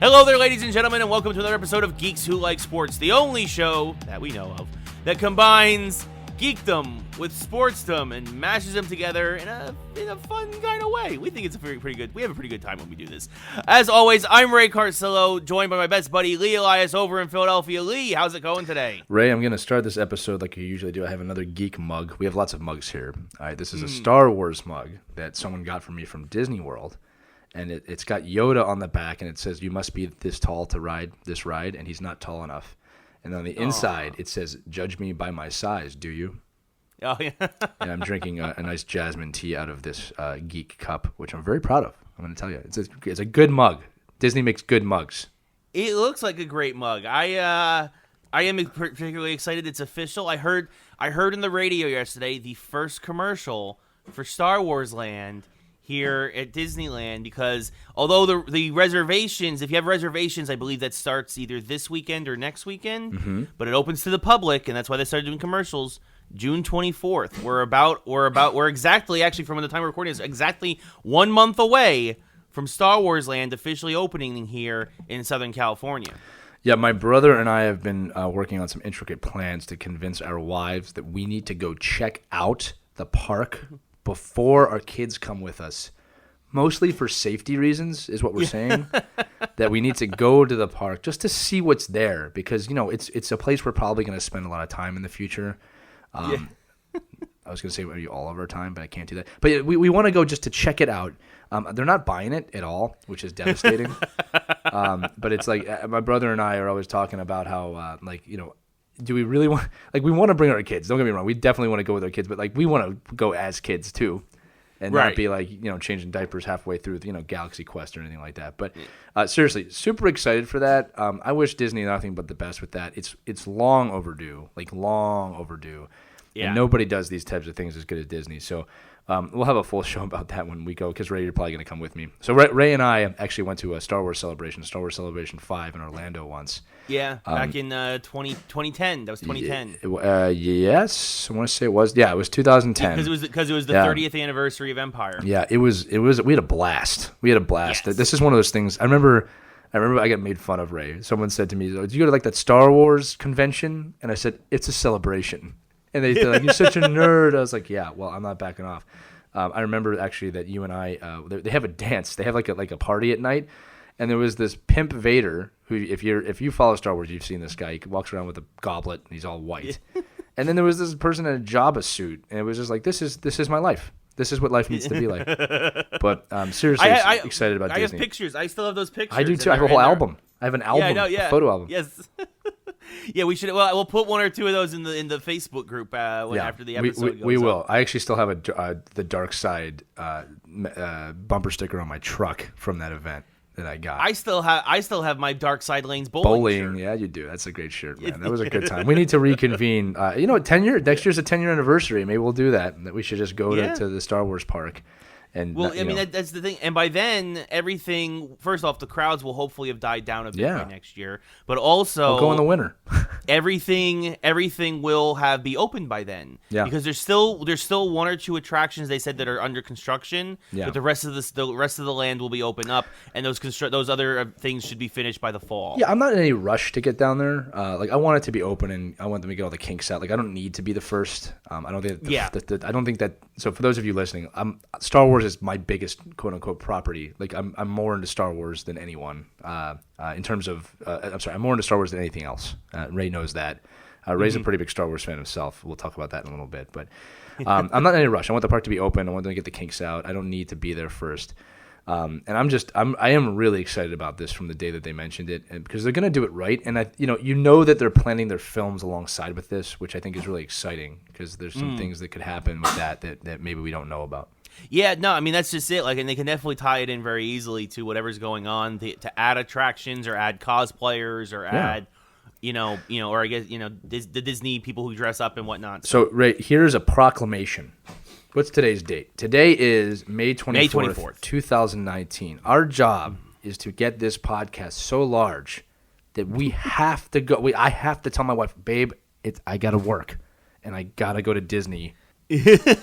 Hello there, ladies and gentlemen, and welcome to another episode of Geeks Who Like Sports, the only show that we know of that combines geekdom with sportsdom and mashes them together in a fun kind of way. We think it's pretty good. We have a pretty good time when we do this. As always, I'm Ray Carcillo, joined by my best buddy Lee Elias over in Philadelphia. Lee, how's it going today? Ray, I'm going to start this episode like you usually do. I have another geek mug. We have lots of mugs here. All right, this is a Star Wars mug that someone got for me from Disney World. And it's got Yoda on the back, and it says, "You must be this tall to ride this ride," and he's not tall enough. And on the inside, it says, "Judge me by my size, do you?" Oh, yeah. And I'm drinking a nice jasmine tea out of this geek cup, which I'm very proud of. I'm going to tell you. It's a good mug. Disney makes good mugs. It looks like a great mug. I am particularly excited. It's official. I heard in the radio yesterday the first commercial for Star Wars Land here at Disneyland, because although the reservations, if you have reservations, I believe that starts either this weekend or next weekend, but it opens to the public, and that's why they started doing commercials June 24th. We're exactly, actually, from the time we're recording, is exactly 1 month away from Star Wars Land officially opening here in Southern California. Yeah, my brother and I have been working on some intricate plans to convince our wives that we need to go check out the park before our kids come with us, mostly for safety reasons, is what we're saying. That we need to go to the park just to see what's there, because it's a place we're probably going to spend a lot of time in the future. I was going to say maybe all of our time, but I can't do that. But we want to go just to check it out. They're not buying it at all, which is devastating. But it's like my brother and I are always talking about how do we really want, we want to bring our kids. Don't get me wrong. We definitely want to go with our kids, but we want to go as kids too, and not be changing diapers halfway through Galaxy Quest or anything like that. But seriously, super excited for that. I wish Disney nothing but the best with that. It's long overdue, long overdue. Yeah. And nobody does these types of things as good as Disney. So we'll have a full show about that when we go, because Ray, you're probably going to come with me. So Ray and I actually went to a Star Wars Celebration 5 in Orlando once. Yeah, back in 2010. That was 2010. Yes, I want to say it was. Yeah, it was 2010. Because it was the 30th anniversary of Empire. Yeah, it was. We had a blast. Yes. This is one of those things. I remember I got made fun of, Ray. Someone said to me, "Did you go to that Star Wars convention?" And I said, "It's a celebration." And they're like, "You're such a nerd." I was like, "Yeah, well, I'm not backing off." I remember actually that you and I, they have a dance. They have like a party at night, and there was this Pimp Vader who, if you follow Star Wars, you've seen this guy. He walks around with a goblet and he's all white. And then there was this person in a Jabba suit, and it was just like, this is my life. This is what life needs to be like. But seriously, excited about Disney. I have pictures. I still have those pictures. I do too. I have a whole album. I have an album, a photo album. Yes. Yeah, we should. Well, we'll put one or two of those in the Facebook group after the episode goes we will. up. I actually still have the Dark Side bumper sticker on my truck from that event that I got. I still have my Dark Side Lanes bowling shirt. Yeah, you do. That's a great shirt, man. That was a good time. We need to reconvene. 10 year. Next year's a 10-year anniversary. Maybe we'll do that. That we should just go to the Star Wars park. And that's the thing. And by then, everything, first off, the crowds will hopefully have died down a bit by next year. But also, we'll go in the winter. everything will be open by then. Yeah. Because there's still one or two attractions they said that are under construction. Yeah. But the rest of the land will be open up, and those other things should be finished by the fall. Yeah, I'm not in any rush to get down there. I want it to be open, and I want them to get all the kinks out. I don't need to be the first. I don't think. I don't think that. So for those of you listening, Star Wars is my biggest quote unquote property. I'm more into Star Wars than anyone. In terms of, I'm more into Star Wars than anything else. Ray knows that. Ray's a pretty big Star Wars fan himself. We'll talk about that in a little bit. But I'm not in any rush. I want the park to be open. I want them to get the kinks out. I don't need to be there first. And I am really excited about this from the day that they mentioned it, and because they're going to do it right. And that they're planning their films alongside with this, which I think is really exciting, because there's some things that could happen with that maybe we don't know about. Yeah, no, I mean, that's just it. And they can definitely tie it in very easily to whatever's going on, to add attractions or add cosplayers or add, or I guess, the Disney people who dress up and whatnot. So, Ray, here's a proclamation. What's today's date? Today is May 24th, 2019. Our job is to get this podcast so large that we have to go. I have to tell my wife, babe, I got to work, and I got to go to Disney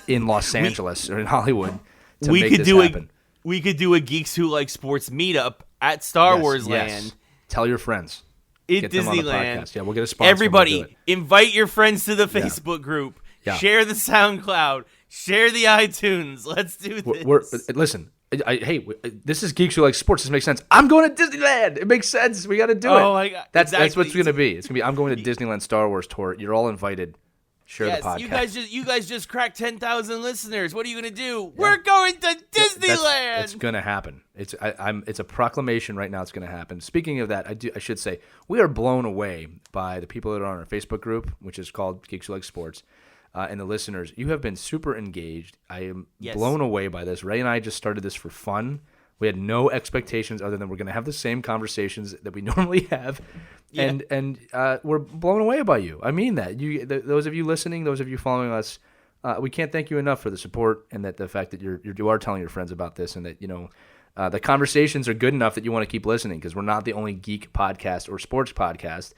in Los Angeles or in Hollywood to make this happen. We could do a Geeks Who Like Sports meetup at Star Yes, Wars yes. Land Tell your friends. in Get them on the Disneyland. podcast. Yeah, we'll get a sponsor. Everybody, We'll do it. invite your friends to the Facebook group. Yeah. Share the SoundCloud. Share the iTunes. Let's do this. Listen. This is Geeks Who Like Sports. This makes sense. I'm going to Disneyland. It makes sense. We got to do it. Oh my God. That's what Exactly. it's going to be. It's going to be. I'm going to Disneyland Star Wars tour. You're all invited. Share the podcast. You guys just cracked 10,000 listeners. What are you gonna do? Yeah. We're going to Disneyland. It's gonna happen. It's a proclamation right now. It's gonna happen. Speaking of that, I should say we are blown away by the people that are on our Facebook group, which is called Geeks Who Like Sports, and the listeners. You have been super engaged. I am blown away by this. Ray and I just started this for fun. We had no expectations other than we're gonna have the same conversations that we normally have. Yeah. And we're blown away by you. I mean that. Those of you listening, those of you following us, we can't thank you enough for the support and that the fact that you are telling your friends about this and that the conversations are good enough that you want to keep listening because we're not the only geek podcast or sports podcast.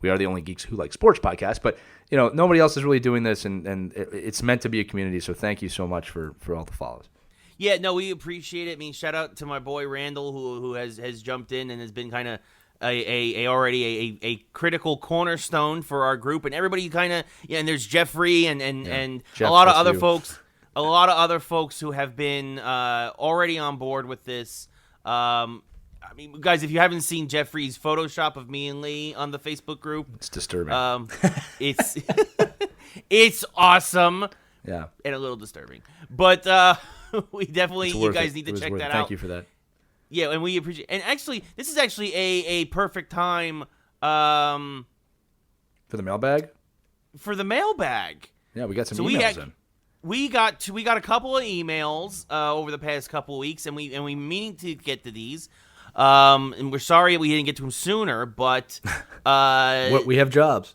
We are the only Geeks Who Like Sports podcast, but nobody else is really doing this, and it's meant to be a community. So thank you so much for all the follows. Yeah, no, we appreciate it. I mean, shout out to my boy Randall who has jumped in and has been kind of already a critical cornerstone for our group, and everybody kind of and there's Jeffrey and Jeff, a lot of other folks who have been already on board with this. I mean, guys, if you haven't seen Jeffrey's Photoshop of me and Lee on the Facebook group, it's disturbing. It's it's awesome. Yeah, and a little disturbing, but we definitely you guys need to check that out. Thank you for that. Yeah, and we appreciate. And actually, this is actually a perfect time for the mailbag. For the mailbag. Yeah, we got some emails in. We got a couple of emails over the past couple of weeks, and we meaning to get to these. And we're sorry we didn't get to them sooner, but we have jobs.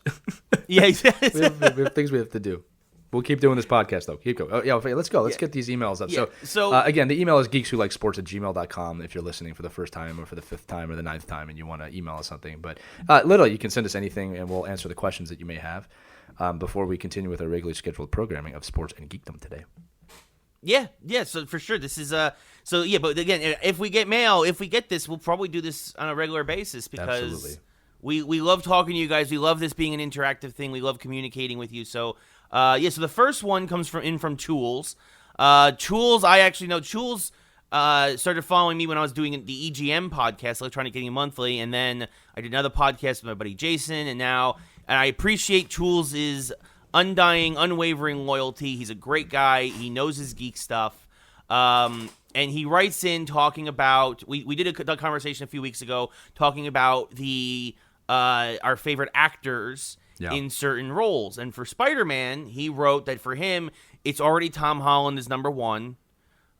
Yeah, we have things we have to do. We'll keep doing this podcast, though. Keep going. Oh, yeah, let's go. Let's get these emails up. Yeah. So again, the email is geekswholikesports@gmail.com if you're listening for the first time or for the 5th time or the 9th time and you want to email us something. But literally, you can send us anything, and we'll answer the questions that you may have before we continue with our regularly scheduled programming of sports and geekdom today. Yeah. So for sure, this is But again, if we get this, we'll probably do this on a regular basis because Absolutely. we love talking to you guys. We love this being an interactive thing. We love communicating with you. So. So the first one comes from Tools. Tools, I actually know. Tools started following me when I was doing the EGM podcast, Electronic Gaming Monthly, and then I did another podcast with my buddy Jason, and I appreciate Tools' undying, unwavering loyalty. He's a great guy. He knows his geek stuff. And he writes in talking about, we did a conversation a few weeks ago talking about our favorite actors in certain roles. And for Spider-Man, he wrote that for him, it's already Tom Holland is number 1,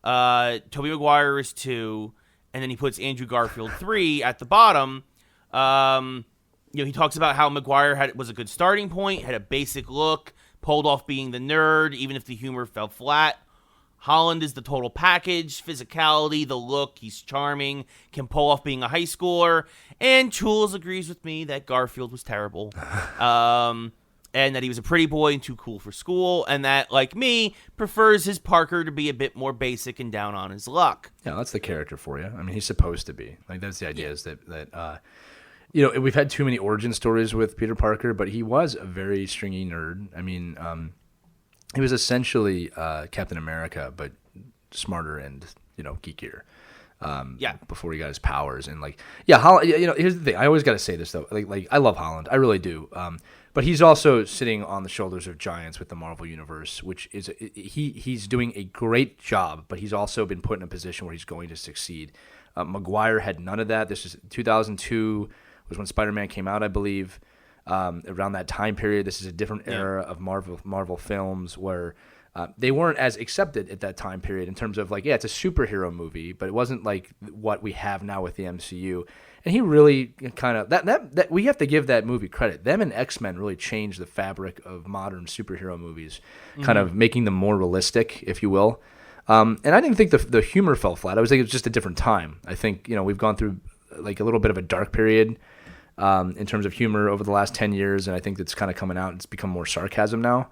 Tobey Maguire is 2, and then he puts Andrew Garfield 3 at the bottom. He talks about how Maguire was a good starting point, had a basic look, pulled off being the nerd, even if the humor fell flat. Holland is the total package, physicality, the look, he's charming, can pull off being a high schooler, and Tools agrees with me that Garfield was terrible, and that he was a pretty boy and too cool for school, and that, like me, prefers his Parker to be a bit more basic and down on his luck. Yeah, that's the character for you. I mean, he's supposed to be. Like, that's the idea is that we've had too many origin stories with Peter Parker, but he was a very stringy nerd. I mean, he was essentially Captain America, but smarter and geekier. Before he got his powers and Holland. Here's the thing. I always got to say this though. Like I love Holland. I really do. But he's also sitting on the shoulders of giants with the Marvel Universe, which is he's doing a great job. But he's also been put in a position where he's going to succeed. Maguire had none of that. This is 2002 was when Spider-Man came out, I believe. Around that time period, this is a different era of Marvel films where they weren't as accepted at that time period in terms of it's a superhero movie, but it wasn't like what we have now with the MCU. And he really kind of that we have to give that movie credit. Them and X-Men really changed the fabric of modern superhero movies, kind of making them more realistic, if you will. And I didn't think the humor fell flat. I was thinking it was just a different time. I think we've gone through a little bit of a dark period. In terms of humor over the last 10 years, and I think it's kind of coming out. It's become more sarcasm now.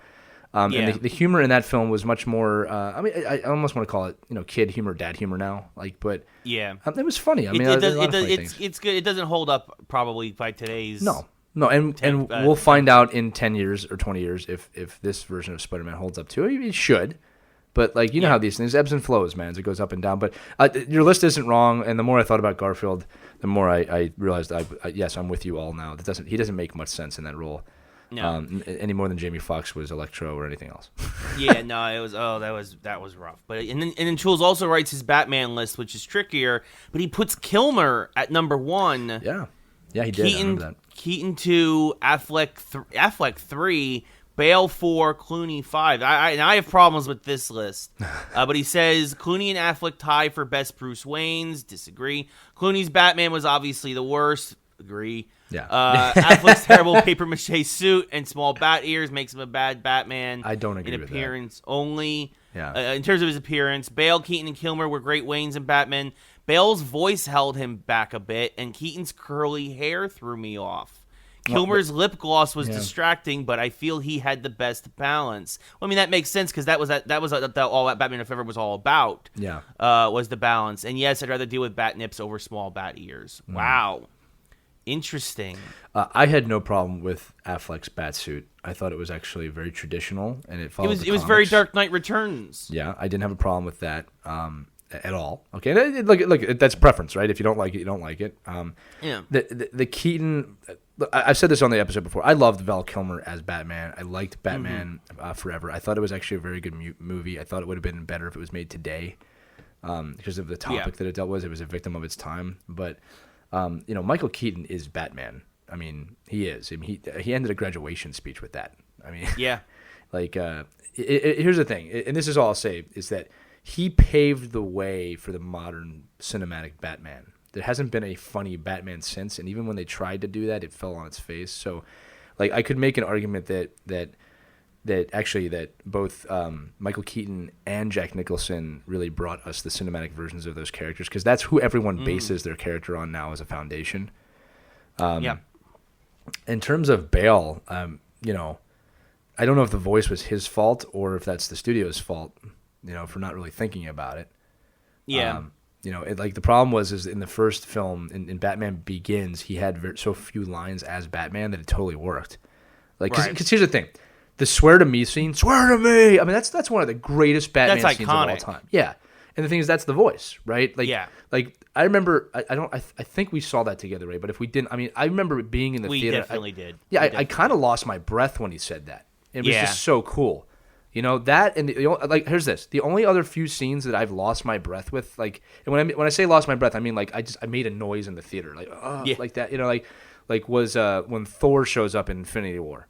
And the humor in that film was much more. I mean, I almost want to call it, kid humor, dad humor now. But it was funny. I mean, it's good. It doesn't hold up probably by today's. No, and we'll find out in 10 years or 20 years if this version of Spider-Man holds up to it. It should. But know how these things ebbs and flows, man. It goes up and down. But your list isn't wrong. And the more I thought about Garfield, the more I realized yes, I'm with you all now. He doesn't make much sense in that role. No. Any more than Jamie Foxx was Electro or anything else. Yeah, no, it was. Oh, that was rough. But and then Jules also writes his Batman list, which is trickier. But he puts Kilmer at number 1. Yeah, he did. I remember that. Keaton 2, Affleck 3. Bale 4, Clooney 5. I have problems with this list. But he says Clooney and Affleck tie for best Bruce Waynes. Disagree. Clooney's Batman was obviously the worst. Agree. Yeah. Affleck's terrible papier-mâché suit and small bat ears makes him a bad Batman. I don't agree in with appearance that. only. Yeah. In terms of his appearance, Bale, Keaton, and Kilmer were great Waynes and Batman. Bale's voice held him back a bit, and Keaton's curly hair threw me off. Kilmer's lip gloss was distracting, but I feel he had the best balance. Well, I mean, that makes sense because that was all that Batman Forever was all about. Yeah, was the balance. And yes, I'd rather deal with bat nips over small bat ears. Wow, interesting. I had no problem with Affleck's bat suit. I thought it was actually very traditional, and it followed. It was very Dark Knight Returns. Yeah, I didn't have a problem with that at all. Okay, look, that's preference, right? If you don't like it, you don't like it. The Keaton. I've said this on the episode before. I loved Val Kilmer as Batman. I liked Batman Forever. I thought it was actually a very good movie. I thought it would have been better if it was made today because of the topic that it dealt with. It was a victim of its time. But, Michael Keaton is Batman. I mean, he is. I mean, he ended a graduation speech with that. I mean, here's the thing, and this is all I'll say, is that he paved the way for the modern cinematic Batman. There hasn't been a funny Batman since, and even when they tried to do that, it fell on its face. So, I could make an argument that both Michael Keaton and Jack Nicholson really brought us the cinematic versions of those characters, because that's who everyone bases their character on now as a foundation. In terms of Bale, I don't know if the voice was his fault or if that's the studio's fault, for not really thinking about it. Yeah. The problem is in the first film, in Batman Begins, he had so few lines as Batman that it totally worked. Because here's the thing, the "swear to me" scene, "swear to me." I mean, that's one of the greatest Batman scenes of all time. Yeah, and the thing is, that's the voice, right? I remember, I think we saw that together, right? But if we didn't, I mean, I remember being in the theater. We definitely did. Yeah, I kind of lost my breath when he said that. It was just so cool. That, and here's this. The only other few scenes that I've lost my breath with, and when I say lost my breath, I mean, I made a noise in the theater, like that, was when Thor shows up in Infinity War.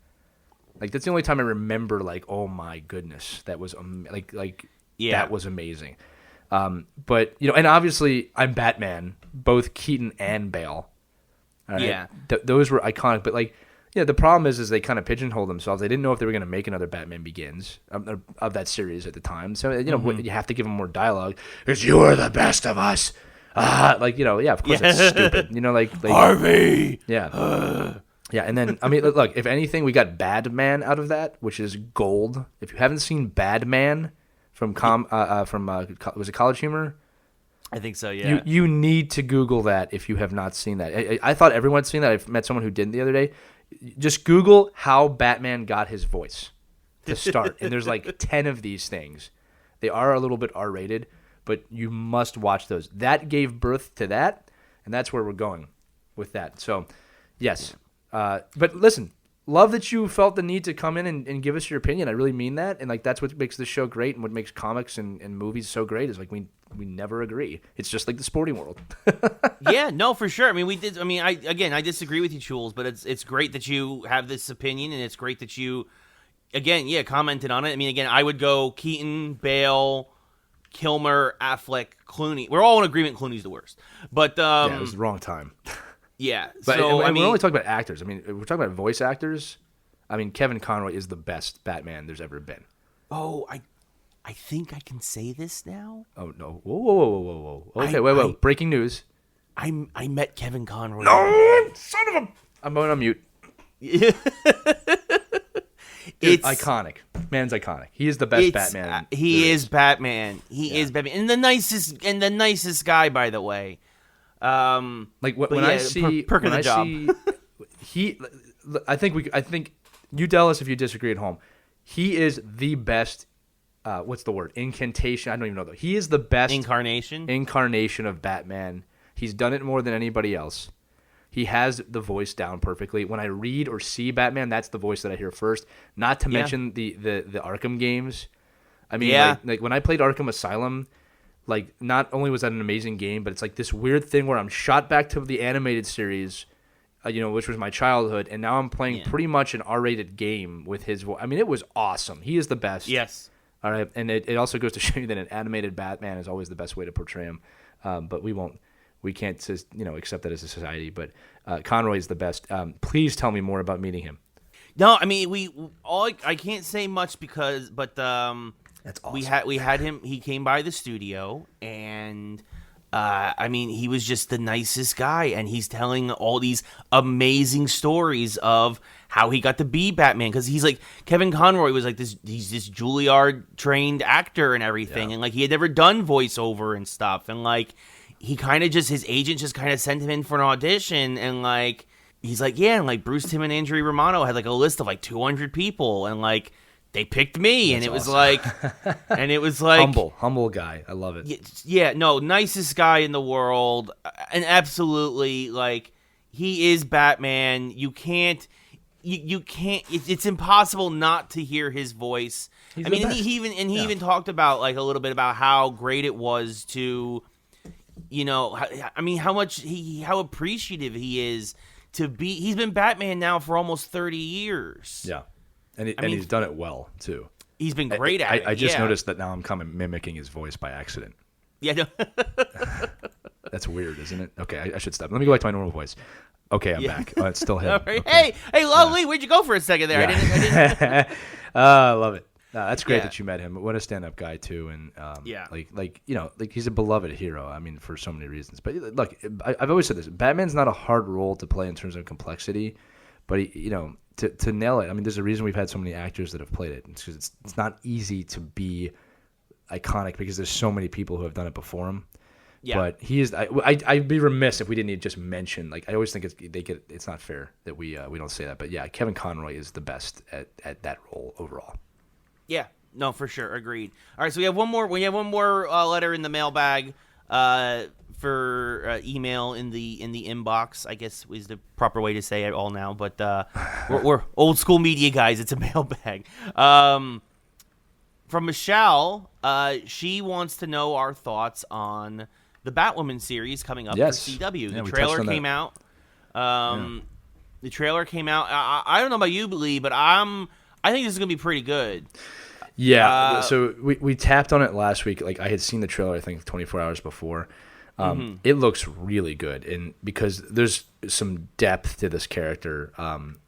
That's the only time I remember, oh my goodness, that was, that was amazing. But, and obviously I'm Batman, both Keaton and Bale. Right? Yeah. Those were iconic, but, the problem is they kind of pigeonholed themselves. They didn't know if they were going to make another Batman Begins of that series at the time. So, you have to give them more dialogue. Because you are the best of us. Of course that's stupid. Harvey. Yeah. Yeah, and then, I mean, look, if anything, we got Bad Man out of that, which is gold. If you haven't seen Bad Man from was it College Humor? I think so, yeah. You need to Google that if you have not seen that. I thought everyone had seen that. I met someone who didn't the other day. Just Google how Batman got his voice to start. And there's 10 of these things. They are a little bit R-rated, but you must watch those. That gave birth to that, and that's where we're going with that. So, yes. But listen, love that you felt the need to come in and give us your opinion. I really mean that. And that's what makes this show great, and what makes comics and movies so great is we never agree. It's just like the sporting world. Yeah, no, for sure. I mean, I disagree with you, Jules, but it's great that you have this opinion, and it's great that you, commented on it. I mean, again, I would go Keaton, Bale, Kilmer, Affleck, Clooney. We're all in agreement Clooney's the worst. But yeah, it was the wrong time. Yeah. But we're only talking about actors. I mean, we're talking about voice actors. I mean, Kevin Conroy is the best Batman there's ever been. Oh, I think I can say this now. Oh no! Whoa! Okay, wait! Breaking news. I met Kevin Conroy. No, son of a! I'm going on mute. It's iconic. Man's iconic. He is the best Batman. He is Batman. He is Batman, and the nicest guy, by the way. Like when I see, perk of the job. I think you tell us if you disagree at home. He is the best. What's the word? Incantation. I don't even know though. He is the best incarnation of Batman. He's done it more than anybody else. He has the voice down perfectly. When I read or see Batman, that's the voice that I hear first. Not to mention the Arkham games. I mean, like when I played Arkham Asylum, like not only was that an amazing game, but it's like this weird thing where I'm shot back to the animated series, which was my childhood, and now I'm playing pretty much an R-rated game with his voice. I mean, it was awesome. He is the best. Yes. All right, and it also goes to show you that an animated Batman is always the best way to portray him. But we can't accept that as a society. But Conroy is the best. Please tell me more about meeting him. No, I mean I can't say much but that's awesome. We had him. He came by the studio, and I mean he was just the nicest guy, and he's telling all these amazing stories of how he got to be Batman, because he's like Kevin Conroy was like he's this Juilliard trained actor and everything, and like he had never done voiceover and stuff, and like he kind of his agent just kind of sent him in for an audition, and like he's like and like Bruce Timm and Andrew Romano had like a list of like 200 people, and like they picked me. That's and it was like humble guy. I love it. Yeah, no, nicest guy in the world, and absolutely like he is Batman. You can't. It's impossible not to hear his voice. He even talked about like a little bit about how great it was to, how appreciative he is to be. He's been Batman now for almost 30 years. Yeah, and he's done it well too. He's been great at it. I just noticed that now I'm mimicking his voice by accident. Yeah, no. That's weird, isn't it? Okay, I should stop. Let me go back to my normal voice. Okay, I'm back. Oh, it's still him. Right. Okay. Hey, Lovely, where'd you go for a second there? Yeah. I didn't. I love it. That's great that you met him. What a stand-up guy too, and like he's a beloved hero. I mean, for so many reasons. But look, I've always said this: Batman's not a hard role to play in terms of complexity, but to nail it. I mean, there's a reason we've had so many actors that have played it. It's 'cause it's not easy to be iconic because there's so many people who have done it before him. Yeah. But he is. I'd be remiss if we didn't just mention. Like I always think it's not fair that we don't say that. But yeah, Kevin Conroy is the best at that role overall. Yeah. No, for sure. Agreed. All right. So we have one more. Letter in the mailbag for email in the inbox. I guess is the proper way to say it all now. But we're old school media guys. It's a mailbag. From Michelle. She wants to know our thoughts on the Batwoman series coming up for CW. The trailer came out. The trailer came out. I don't know about you, Lee, but I think this is gonna be pretty good. Yeah. So we tapped on it last week. Like I had seen the trailer, I think 24 hours before. It looks really good, and because there's some depth to this character.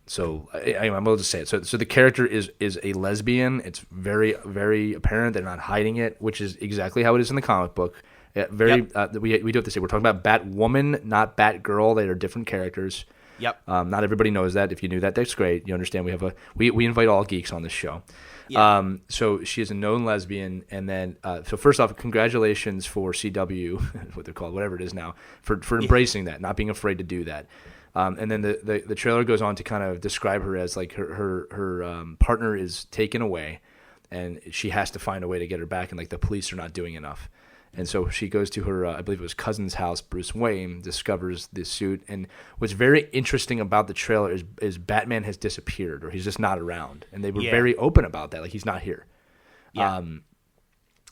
So I'm able to say it. So the character is a lesbian. It's very, very apparent. They're not hiding it, which is exactly how it is in the comic book. We do have to say we're talking about Batwoman, not Batgirl. They are different characters. Yep. Not everybody knows that. If you knew that, that's great. You understand. We invite all geeks on this show. Yeah. So she is a known lesbian, and then so first off, congratulations for CW, what they're called, whatever it is now, for embracing that, not being afraid to do that. And then the trailer goes on to kind of describe her as like her partner is taken away, and she has to find a way to get her back, and like the police are not doing enough. And so she goes to her, I believe it was cousin's house, Bruce Wayne, discovers this suit. And what's very interesting about the trailer is Batman has disappeared, or he's just not around. And they were very open about that, like he's not here. Yeah.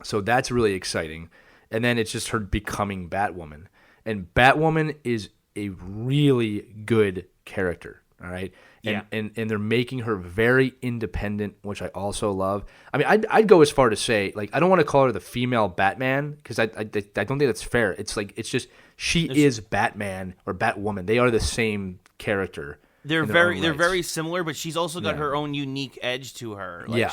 So that's really exciting. And then it's just her becoming Batwoman. And Batwoman is a really good character, all right? And they're making her very independent, which I also love. I mean, I'd go as far to say, like, I don't want to call her the female Batman because I don't think that's fair. It's like it's just she is Batman or Batwoman. They are the same character. They're very similar, but she's also got her own unique edge to her. Like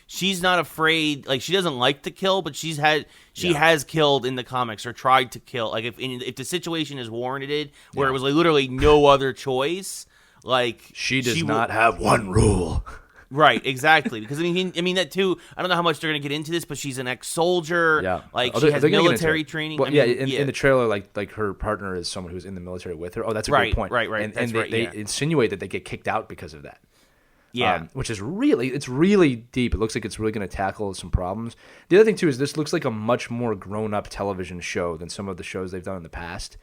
she's not afraid. Like she doesn't like to kill, but she has killed in the comics or tried to kill. Like if the situation is warranted, where it was like literally no other choice. Like she does not have one rule. Right, exactly. Because I mean that too. I don't know how much they're gonna get into this, but she's an ex-soldier. Yeah, like Oh, she has they're gonna get into military it. training. Well, I yeah, mean, in the trailer, like her partner is someone who's in the military with her. Oh, that's a Right, great point. right. And That's right, they yeah. insinuate that they get kicked out because of that. yeah, Which is really deep. It looks like it's really going to tackle some problems. The other thing too is this looks like a much more grown-up television show than some of the shows they've done in the past.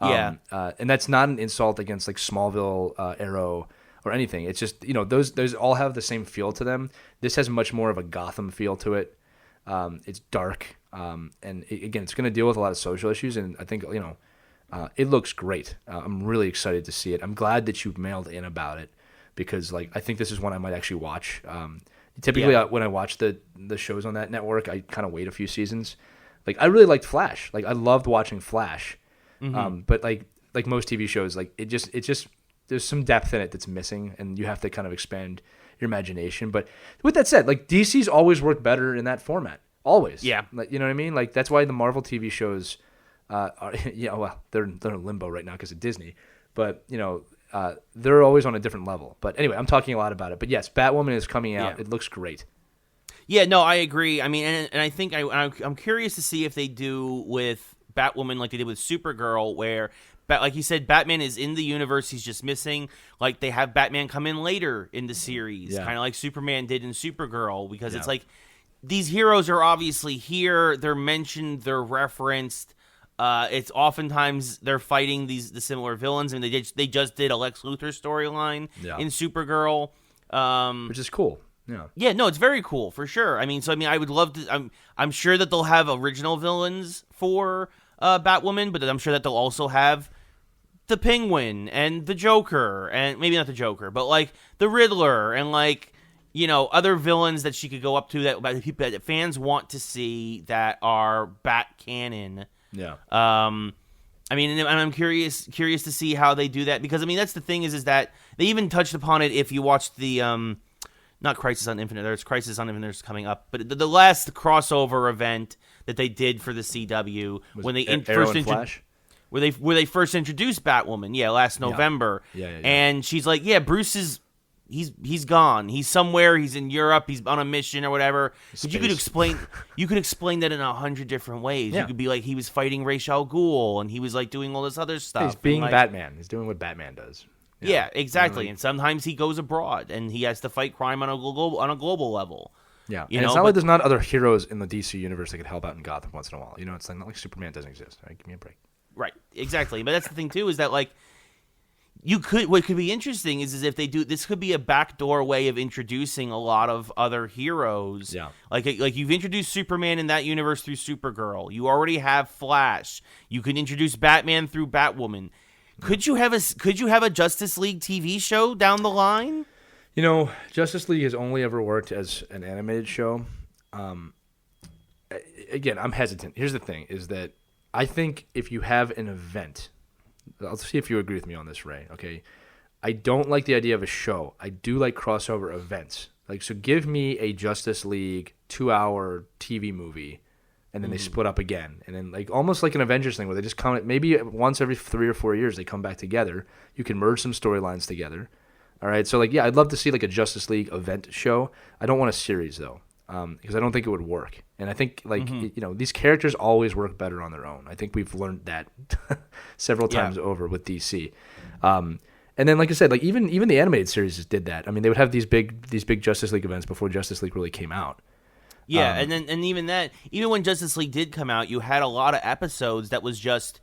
Yeah. And that's not an insult against like Smallville, Arrow, or anything. It's just those all have the same feel to them. This has much more of a Gotham feel to it. It's dark, and again, it's going to deal with a lot of social issues, and I think it looks great. I'm really excited to see it. I'm glad that you mailed in about it. Because like I think this is one I might actually watch. Typically, when I watch the shows on that network, I kind of wait a few seasons. Like I really liked Flash. Like I loved watching Flash. But like most TV shows, like it just there's some depth in it that's missing, and you have to kind of expand your imagination. But with that said, like DC's always worked better in that format. Always. Yeah. Like, you know what I mean? Like that's why the Marvel TV shows are they're in limbo right now because of Disney. But they're always on a different level. But anyway, I'm talking a lot about it. But yes, Batwoman is coming out. Yeah. It looks great. Yeah, no, I agree. I mean, and I think I'm curious to see if they do with Batwoman like they did with Supergirl, where, like you said, Batman is in the universe. He's just missing. Like they have Batman come in later in the series, kind of like Superman did in Supergirl, because it's like these heroes are obviously here. They're mentioned. They're referenced. It's oftentimes they're fighting the similar villains. I mean, they just did a Lex Luthor storyline in Supergirl, which is cool. Yeah, no, it's very cool for sure. I mean, I would love to. I'm sure that they'll have original villains for Batwoman, but I'm sure that they'll also have the Penguin and the Joker, and maybe not the Joker, but like the Riddler and like other villains that she could go up to that fans want to see that are Bat canon. Yeah. I mean, and I'm curious to see how they do that, because I mean that's the thing is that they even touched upon it if you watched the not Crisis on Infinite Earths. Crisis on Infinite Earths coming up, but the last crossover event that they did for the CW when they Flash? where they first introduced Batwoman, last November. Yeah. And she's like, Bruce is he's gone. He's somewhere. He's in Europe. He's on a mission or whatever. But you could explain that in 100 different ways. Yeah. You could be like, he was fighting Ra's al Ghul, and he was like doing all this other stuff. He's being like, Batman. He's doing what Batman does. Yeah, exactly. And sometimes he goes abroad and he has to fight crime on a global level. Yeah, it's not like there's not other heroes in the DC universe that could help out in Gotham once in a while. It's like not like Superman doesn't exist. Right? Give me a break. Right, exactly. But that's the thing too, is that like what could be interesting is if they do this, could be a backdoor way of introducing a lot of other heroes. Yeah, like you've introduced Superman in that universe through Supergirl. You already have Flash. You could introduce Batman through Batwoman. Could you have a Justice League TV show down the line? Justice League has only ever worked as an animated show. Again, I'm hesitant. Here's the thing: is that I think if you have an event, I'll see if you agree with me on this, Ray. Okay, I don't like the idea of a show. I do like crossover events. So give me a Justice League 2-hour TV movie. And then they split up again. And then almost like an Avengers thing where they just come, maybe once every 3 or 4 years they come back together. You can merge some storylines together. All right. So I'd love to see a Justice League event show. I don't want a series though, because I don't think it would work. And I think these characters always work better on their own. I think we've learned that several times over with DC. And then, like I said, even the animated series did that. I mean, they would have these big Justice League events before Justice League really came out. Yeah, and even when Justice League did come out, you had a lot of episodes that was just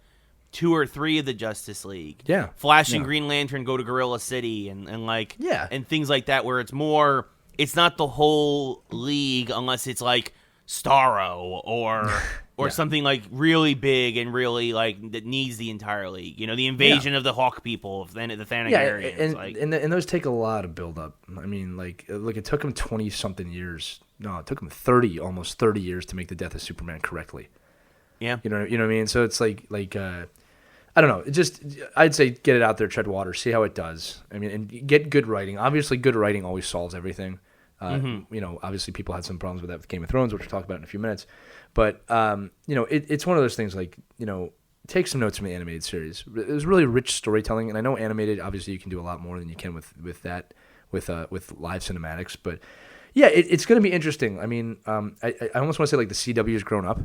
2 or 3 of the Justice League. Yeah, Flash and Green Lantern go to Gorilla City and and things like that, where it's not the whole league unless it's like Starro or something like really big and really that needs the entire league. The invasion of the Hawk people, the Thanagarians. And those take a lot of build up. I mean, it took them 20 something years. No, it took them almost 30 years to make the death of Superman correctly. Yeah, you know what I mean. So it's I don't know. I'd say get it out there, tread water, see how it does. I mean, and get good writing. Obviously, good writing always solves everything. Obviously people had some problems with that with Game of Thrones, which we'll talk about in a few minutes. But it's one of those things take some notes from the animated series. It was really rich storytelling, and I know animated, obviously you can do a lot more than you can with with live cinematics. But yeah, it's going to be interesting. I mean, I almost want to say like the CW has grown up.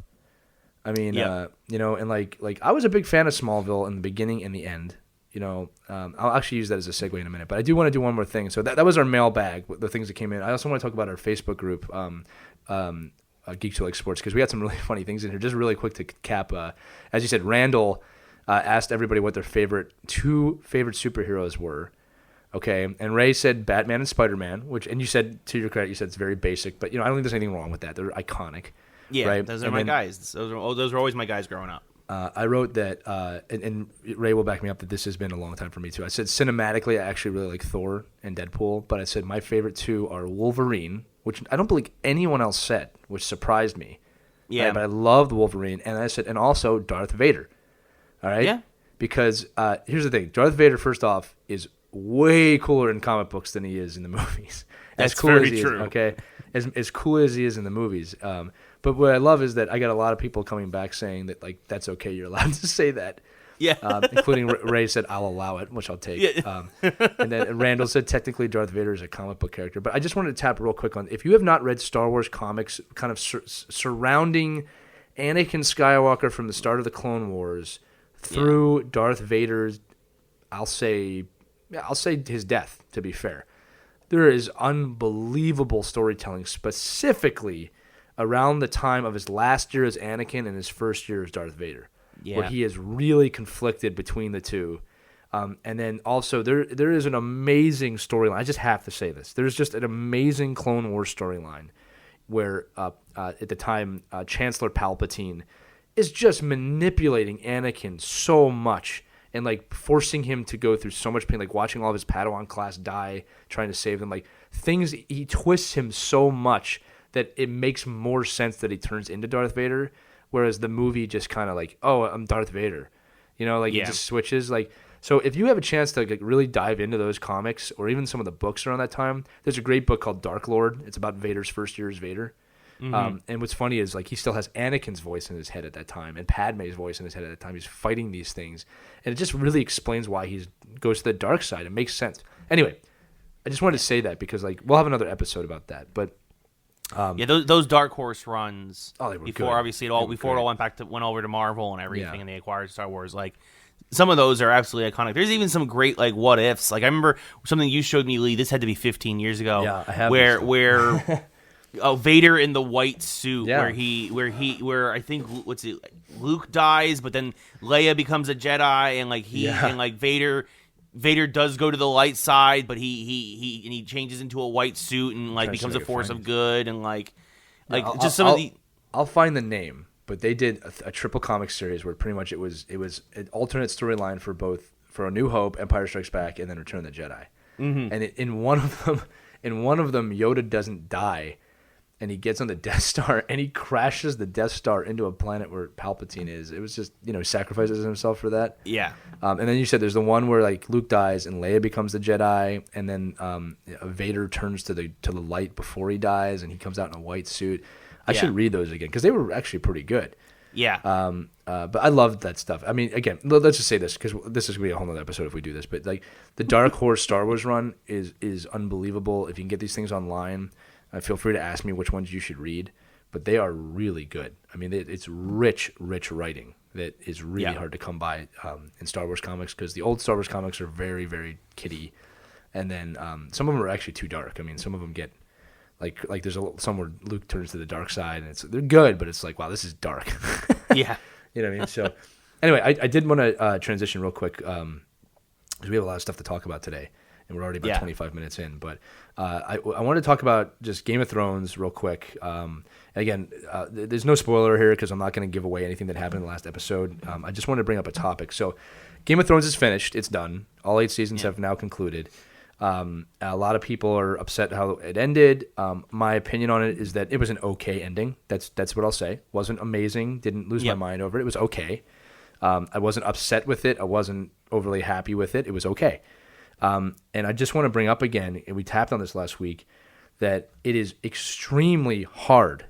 I mean, you know, and like I was a big fan of Smallville in the beginning and the end. You know, I'll actually use that as a segue in a minute. But I do want to do one more thing. So that was our mailbag, the things that came in. I also want to talk about our Facebook group, Geeks Who Like Sports, because we had some really funny things in here. Just really quick to cap, as you said, Randall asked everybody what their two favorite superheroes were. Okay, and Ray said Batman and Spider-Man, and you said, to your credit, you said it's very basic, but you know I don't think there's anything wrong with that. They're iconic. Yeah, right? Those are my guys. Those were always my guys growing up. I wrote that, and Ray will back me up that this has been a long time for me too. I said cinematically, I actually really like Thor and Deadpool, but I said my favorite two are Wolverine, which I don't believe anyone else said, which surprised me. Yeah, right? But I love Wolverine, and I said, and also Darth Vader. All right. Yeah. Because here's the thing: Darth Vader, first off, is way cooler in comic books than he is in the movies. That's as cool very as he true. Is, okay, as cool as he is in the movies. But what I love is that I got a lot of people coming back saying that like that's okay, you're allowed to say that. Yeah. Including Ray said I'll allow it, which I'll take. Yeah. And then Randall said technically Darth Vader is a comic book character. But I just wanted to tap real quick on if you have not read Star Wars comics, kind of surrounding Anakin Skywalker from the start of the Clone Wars through Darth Vader's, I'll say his death. To be fair, there is unbelievable storytelling specifically around the time of his last year as Anakin and his first year as Darth Vader, where he is really conflicted between the two. And then also there is an amazing storyline. I just have to say this. There's just an amazing Clone Wars storyline where at the time Chancellor Palpatine is just manipulating Anakin so much and like forcing him to go through so much pain, like watching all of his Padawan class die, trying to save them, like things. He twists him so much that it makes more sense that he turns into Darth Vader, whereas the movie just kind of like, oh, I'm Darth Vader, you know, like it just switches. Like, so if you have a chance to like really dive into those comics or even some of the books around that time, there's a great book called Dark Lord. It's about Vader's first year as Vader. And what's funny is like he still has Anakin's voice in his head at that time and Padme's voice in his head at that time. He's fighting these things, and it just really explains why he goes to the dark side. It makes sense. Anyway, I just wanted to say that because like we'll have another episode about that. But those Dark Horse runs they were before good. obviously before it all went over to Marvel and everything, Yeah. and they acquired Star Wars. Like some of those are absolutely iconic. There's even some great like what ifs. Like I remember something you showed me, Lee. This had to be 15 years ago. Yeah, I have where Vader in the white suit, Yeah. where I think Luke dies, but then Leia becomes a Jedi, and like Vader does go to the light side, but he changes into a white suit and like becomes a force of good, and I'll find the name, but they did a triple comic series where pretty much it was an alternate storyline for A New Hope, Empire Strikes Back, and then Return of the Jedi. Mm-hmm. And in one of them, Yoda doesn't die. And he gets on the Death Star, and he crashes the Death Star into a planet where Palpatine is. It was just, sacrifices himself for that. Yeah. And then you said there's the one where like Luke dies and Leia becomes the Jedi, and then Vader turns to the light before he dies, and he comes out in a white suit. I should read those again because they were actually pretty good. Yeah. But I loved that stuff. I mean, again, let's just say this because this is gonna be a whole other episode if we do this. But like the Dark Horse Star Wars run is unbelievable. If you can get these things online. Feel free to ask me which ones you should read, but they are really good. I mean, it's rich writing that is really hard to come by in Star Wars comics because the old Star Wars comics are very, very kiddie, and then some of them are actually too dark. I mean, some of them get like there's some where Luke turns to the dark side, and they're good, but it's like, wow, this is dark. Yeah, you know what I mean. So anyway, I did want to transition real quick because we have a lot of stuff to talk about today. And we're already about 25 minutes in. But I want to talk about just Game of Thrones real quick. Again, there's no spoiler here because I'm not going to give away anything that happened in the last episode. I just want to bring up a topic. So Game of Thrones is finished. It's done. All 8 seasons have now concluded. A lot of people are upset how it ended. My opinion on it is that it was an okay ending. That's what I'll say. Wasn't amazing. Didn't lose my mind over it. It was okay. I wasn't upset with it. I wasn't overly happy with it. It was okay. And I just want to bring up again, and we tapped on this last week, that it is extremely hard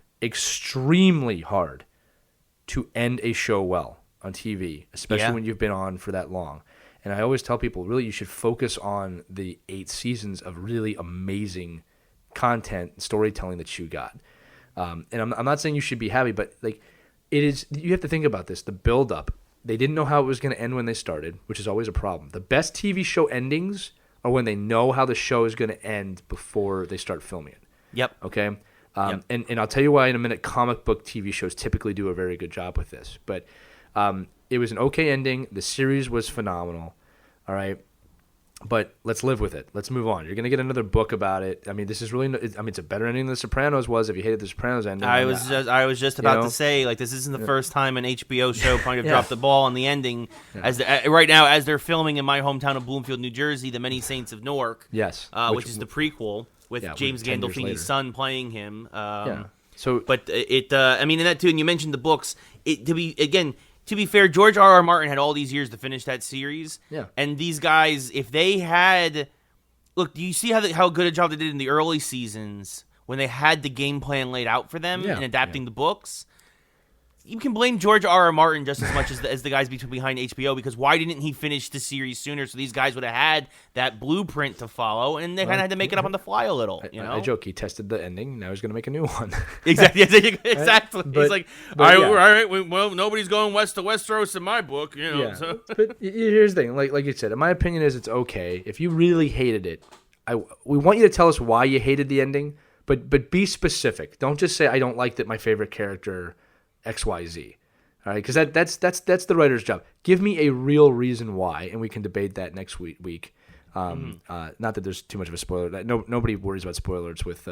to end a show well on TV, especially when you've been on for that long. And I always tell people, really, you should focus on the 8 seasons of really amazing content and storytelling that you got. And I'm not saying you should be happy, but like it is. You have to think about this. The build up. They didn't know how it was going to end when they started, which is always a problem. The best TV show endings are when they know how the show is going to end before they start filming it. Yep. Okay. Yep. And I'll tell you why in a minute. Comic book TV shows typically do a very good job with this, but it was an okay ending. The series was phenomenal. All right. But let's live with it. Let's move on. You're going to get another book about it. I mean, this is really. It's a better ending than The Sopranos was. If you hated The Sopranos ending, I was just about to say, like, this isn't the first time an HBO show kind of dropped the ball on the ending. Yeah. Right now, as they're filming in my hometown of Bloomfield, New Jersey, The Many Saints of Newark. Yes, which is the prequel with James Gandolfini's son playing him. So, but it. I mean, and that too. And you mentioned the books. To be fair, George R.R. Martin had all these years to finish that series. Yeah. And these guys, if they had... Look, do you see how good a job they did in the early seasons when they had the game plan laid out for them and adapting the books? You can blame George R.R. Martin just as much as the guys behind HBO, because why didn't he finish the series sooner so these guys would have had that blueprint to follow, and they kind of had to make it up on the fly a little, you know? I joke, he tested the ending, now he's going to make a new one. Exactly. Exactly. But, he's like, all right, well, nobody's going west to Westeros in my book, you know. Yeah. So. But here's the thing, like you said, in my opinion is it's okay. If you really hated it, we want you to tell us why you hated the ending, but be specific. Don't just say, I don't like that my favorite character XYZ. All right, because that's the writer's job. Give me a real reason why, and we can debate that next week. Not that there's too much of a spoiler. Nobody worries about spoilers with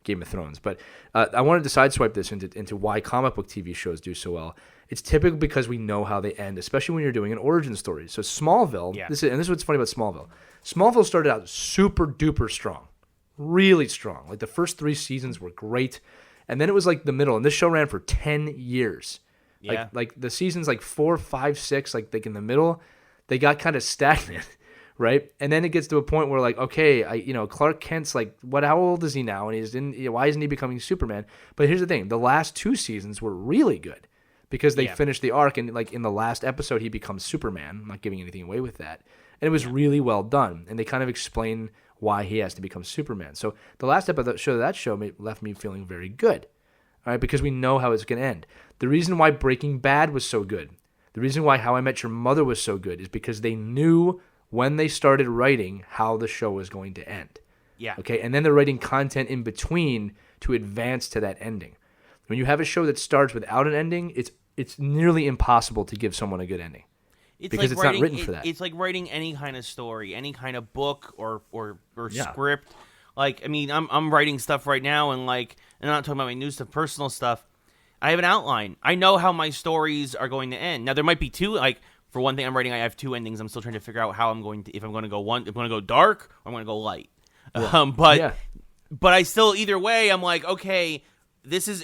Game of Thrones. But I wanted to sideswipe this into why comic book TV shows do so well. It's typically because we know how they end, especially when you're doing an origin story. So Smallville, this is what's funny about Smallville. Smallville started out super duper strong, really strong. Like the first 3 seasons were great, and then it was like the middle. And this show ran for 10 years. Yeah. Like the seasons like 4, 5, 6, like in the middle, they got kind of stagnant, right? And then it gets to a point where like, okay, Clark Kent's like, how old is he now? And why isn't he becoming Superman? But here's the thing: the last 2 seasons were really good because they finished the arc, and like in the last episode, he becomes Superman. I'm not giving anything away with that, and it was really well done. And they kind of explain why he has to become Superman. So the last episode of that show left me feeling very good. All right, because we know how it's going to end. The reason why Breaking Bad was so good, the reason why How I Met Your Mother was so good, is because they knew when they started writing how the show was going to end. Yeah. Okay, and then they're writing content in between to advance to that ending. When you have a show that starts without an ending, it's nearly impossible to give someone a good ending. Because it's not written for that. It's like writing any kind of story, any kind of book or script. Like, I mean, I'm writing stuff right now, and like, and I'm not talking about my new stuff, personal stuff. I have an outline. I know how my stories are going to end. Now, there might be 2. Like, for one thing, I'm writing. I have 2 endings. I'm still trying to figure out how I'm going to, if I'm going to go dark or I'm going to go light. Yeah. But I still, either way, I'm like, okay,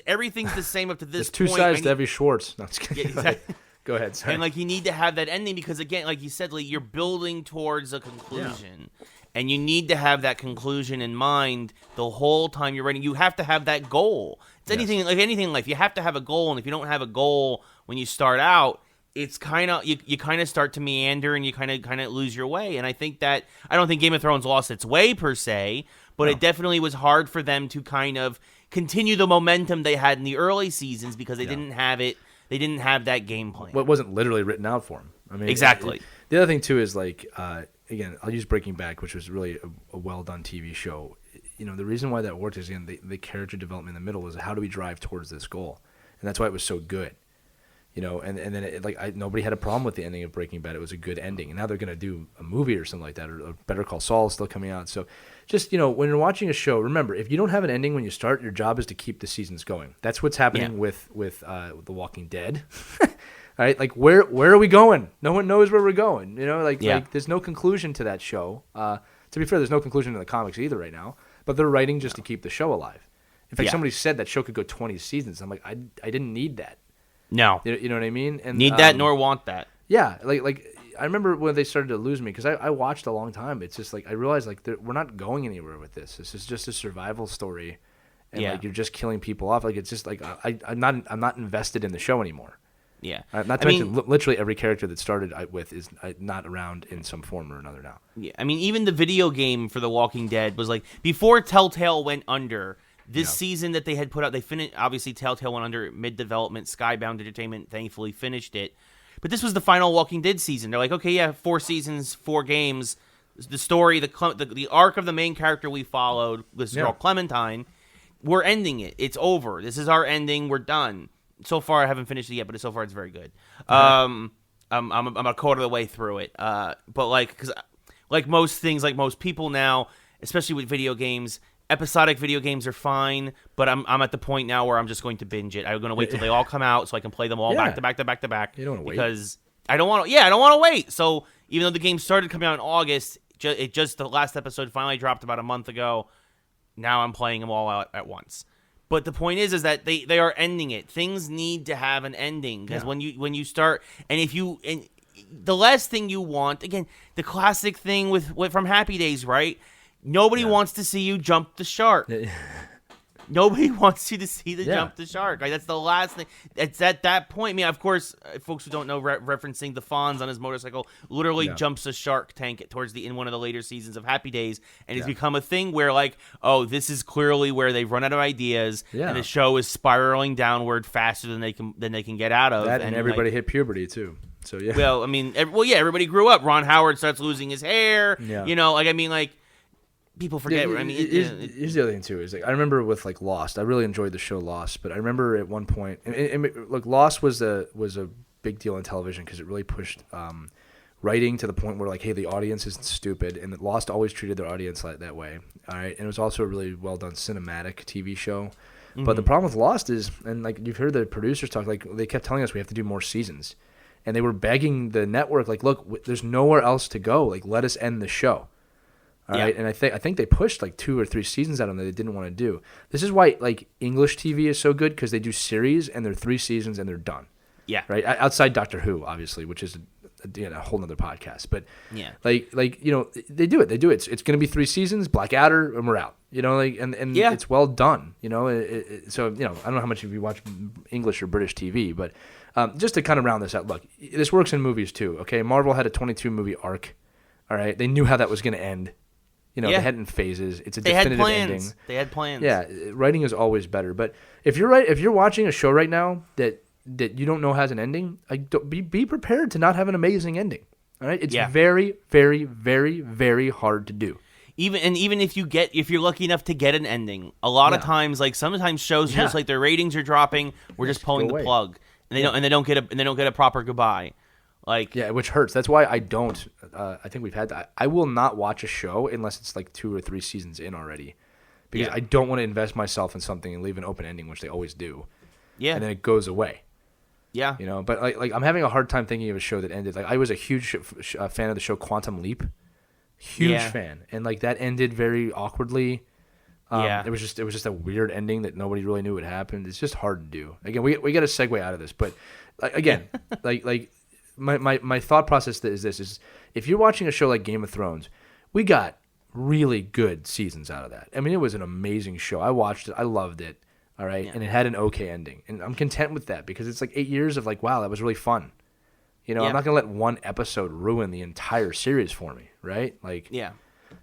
everything's the same up to this point. There's 2 sides to every Schwartz. No, yeah, exactly. Go ahead. Sorry. And like, you need to have that ending because, again, like you said, like, you're building towards a conclusion. Yeah. And you need to have that conclusion in mind the whole time you're writing. You have to have that goal. It's anything in life. You have to have a goal, and if you don't have a goal when you start out, it's kind of you kind of start to meander and you kind of lose your way. And I don't think Game of Thrones lost its way per se, but it definitely was hard for them to kind of continue the momentum they had in the early seasons because they didn't have it. They didn't have that game plan. Well, it wasn't literally written out for them. I mean, exactly. The other thing too is like. Again, I'll use Breaking Bad, which was really a well-done TV show. The reason why that worked is, again, the character development in the middle is how do we drive towards this goal? And that's why it was so good. And then nobody had a problem with the ending of Breaking Bad. It was a good ending. And now they're going to do a movie or something like that, or Better Call Saul is still coming out. So just, when you're watching a show, remember, if you don't have an ending when you start, your job is to keep the seasons going. That's what's happening with The Walking Dead. All right, like where are we going? No one knows where we're going. Like there's no conclusion to that show. To be fair, there's no conclusion in the comics either right now. But they're writing just to keep the show alive. In fact, somebody said that show could go 20 seasons. I'm like, I didn't need that. No, you know what I mean? And need that nor want that. Yeah, like I remember when they started to lose me because I watched a long time. It's just like I realized like we're not going anywhere with this. This is just a survival story, and like you're just killing people off. Like it's just like I'm not invested in the show anymore. Yeah. Not to mention, literally every character that started with is not around in some form or another now. Yeah, I mean, even the video game for The Walking Dead was like before Telltale went under. This season that they had put out, they finished. Obviously, Telltale went under mid-development. Skybound Entertainment thankfully finished it, but this was the final Walking Dead season. They're like, okay, yeah, 4 seasons, 4 games. The story, the arc of the main character we followed, this girl Clementine. We're ending it. It's over. This is our ending. We're done. So far, I haven't finished it yet, but so far it's very good. I'm a quarter of the way through it. But because like most things, like most people now, especially with video games, episodic video games are fine. But I'm at the point now where I'm just going to binge it. I'm going to wait till they all come out so I can play them all back to back to back to back. You don't want to wait because I don't want to. Yeah, I don't want to wait. So even though the game started coming out in August, the last episode finally dropped about a month ago. Now I'm playing them all out at once. But the point is that they are ending it. Things need to have an ending because when you start, and the last thing you want, again, the classic thing with from Happy Days, right? Nobody wants to see you jump the shark. Nobody wants you to see the jump the shark. Right? That's the last thing. It's at that point. I mean, of course, folks who don't know, referencing the Fonz on his motorcycle, literally jumps a shark tank in one of the later seasons of Happy Days, and it's become a thing where like, oh, this is clearly where they've run out of ideas, and the show is spiraling downward faster than they can get out of. That and everybody hit puberty too. So yeah. Well, I mean, everybody grew up. Ron Howard starts losing his hair. Yeah. You know, people forget. Yeah, here's the other thing too. Is like I remember with like Lost. I really enjoyed the show Lost, but I remember at one point, look, Lost was a big deal on television because it really pushed writing to the point where like, hey, the audience isn't stupid, and Lost always treated their audience that way. All right, and it was also a really well done cinematic TV show. Mm-hmm. But the problem with Lost is, and like you've heard the producers talk, like they kept telling us we have to do more seasons, and they were begging the network, like, look, there's nowhere else to go. Like, let us end the show. All right, and I think they pushed like 2 or 3 seasons out on that they didn't want to do. This is why like English TV is so good because they do series and they're 3 seasons and they're done. Yeah. Right. Outside Doctor Who, obviously, which is a whole nother podcast. But like they do it. They do it. It's going to be 3 seasons, Blackadder, and we're out. And it's well done. So I don't know how much of you watch English or British TV, but just to kind of round this out, look, this works in movies too. Okay, Marvel had a 22 movie arc. All right, they knew how that was going to end. They had in phases. It's a definitive ending. They had plans. Yeah, writing is always better. But if you're watching a show right now that you don't know has an ending, be prepared to not have an amazing ending. All right, it's very, very, very, very hard to do. Even if you're lucky enough to get an ending, a lot of times, like sometimes shows are just like their ratings are dropping. We're just pulling the plug, and they don't get a proper goodbye. Which hurts. That's why I don't. I think we've had that. I will not watch a show unless it's like 2 or 3 seasons in already, because I don't want to invest myself in something and leave an open ending, which they always do. Yeah, and then it goes away. Yeah, But like I'm having a hard time thinking of a show that ended. Like I was a huge fan of the show Quantum Leap, huge fan, and like that ended very awkwardly. It was just a weird ending that nobody really knew what happened. It's just hard to do. Again, we got to segue out of this, but again, like. My thought process is if you're watching a show like Game of Thrones, we got really good seasons out of that. I mean, it was an amazing show. I watched it. I loved it. All right. And it had an okay ending. And I'm content with that because it's like 8 years of like, wow, that was really fun. I'm not going to let one episode ruin the entire series for me. Right.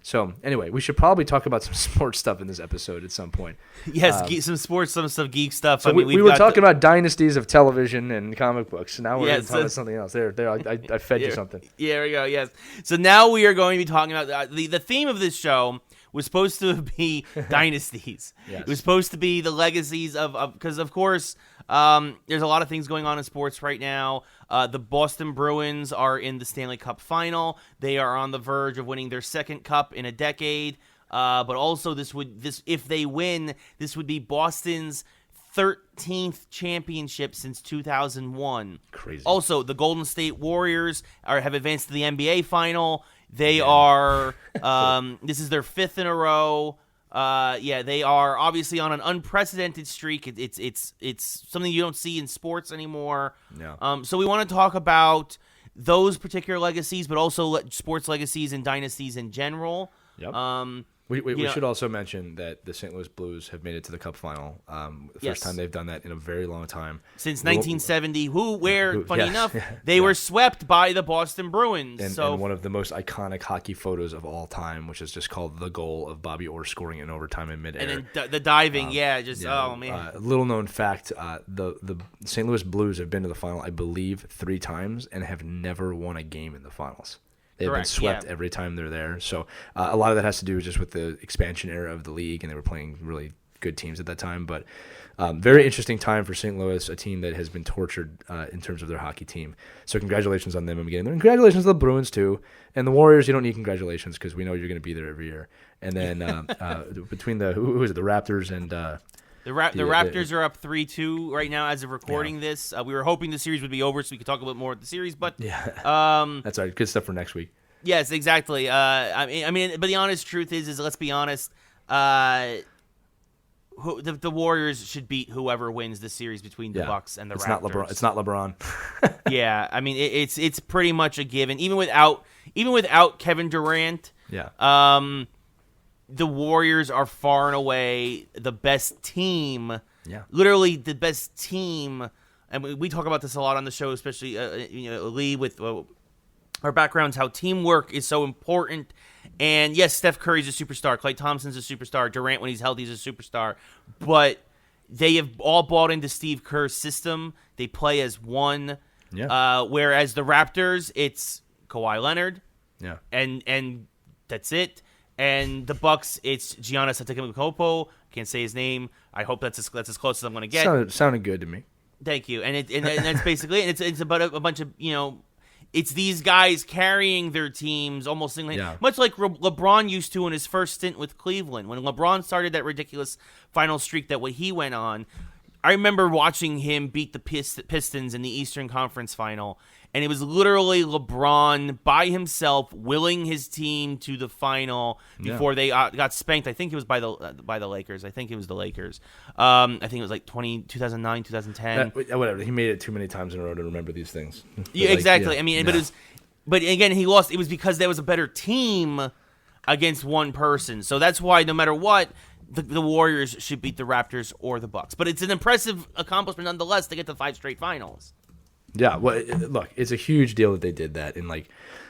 So anyway, we should probably talk about some sports stuff in this episode at some point. Yes, some sports, some stuff, geek stuff. So we were talking about dynasties of television and comic books. Now we're talking about something else. There, I fed you something. Yeah, there we go. Yes. So now we are going to be talking about the theme of this show was supposed to be dynasties. Yes. It was supposed to be the legacies of because of course there's a lot of things going on in sports right now. The Boston Bruins are in the Stanley Cup final. They are on the verge of winning their 2nd cup in a decade. But also if they win, this would be Boston's 13th championship since 2001. Crazy. Also, the Golden State Warriors have advanced to the NBA final. They are this is their 5th in a row. They are obviously on an unprecedented streak. It's something you don't see in sports anymore. No. So we want to talk about those particular legacies, but also sports legacies and dynasties in general. Yep. We should also mention that the St. Louis Blues have made it to the Cup final. The first time they've done that in a very long time. Since 1970, funny enough, they were swept by the Boston Bruins. And one of the most iconic hockey photos of all time, which is just called the goal of Bobby Orr scoring in overtime in midair. And then the diving, oh, man. Little known fact, the St. Louis Blues have been to the final, I believe, 3 times and have never won a game in the finals. They've been swept every time they're there. So a lot of that has to do just with the expansion era of the league, and they were playing really good teams at that time. But very interesting time for St. Louis, a team that has been tortured in terms of their hockey team. So congratulations on them in getting there. And congratulations to the Bruins, too. And the Warriors, you don't need congratulations because we know you're going to be there every year. And then between the Raptors and the Raptors are up 3-2 right now as of recording this. We were hoping the series would be over so we could talk a little more about the series, but that's all right. Good stuff for next week. Yes, exactly. I mean, but the honest truth is let's be honest. The Warriors should beat whoever wins the series between the Bucks and the Raptors. It's not LeBron. Yeah, I mean it's pretty much a given. Even without Kevin Durant. Yeah. The Warriors are far and away the best team. Yeah. Literally the best team. And we talk about this a lot on the show, especially Lee with our backgrounds, how teamwork is so important. And yes, Steph Curry's a superstar. Klay Thompson's a superstar. Durant, when he's healthy, is a superstar. But they have all bought into Steve Kerr's system. They play as one. Yeah. Whereas the Raptors, it's Kawhi Leonard. Yeah. And that's it. And the Bucks, it's Giannis Antetokounmpo. Can't say his name. I hope that's as close as I'm going to get. Sounded good to me. Thank you. And that's basically it. It's about a bunch of it's these guys carrying their teams almost much like LeBron used to in his first stint with Cleveland. When LeBron started that ridiculous final streak that he went on, I remember watching him beat the Pistons in the Eastern Conference Final, and it was literally LeBron by himself willing his team to the final before they got spanked. I think it was by the Lakers. I think it was the Lakers. I think it was like 2009, 2010. Whatever. He made it too many times in a row to remember these things. Yeah, exactly. I mean, but again, he lost. It was because there was a better team against one person. So that's why no matter what, the Warriors should beat the Raptors or the Bucks. But it's an impressive accomplishment nonetheless to get to 5 straight finals. Yeah, well, look, it's a huge deal that they did that. And when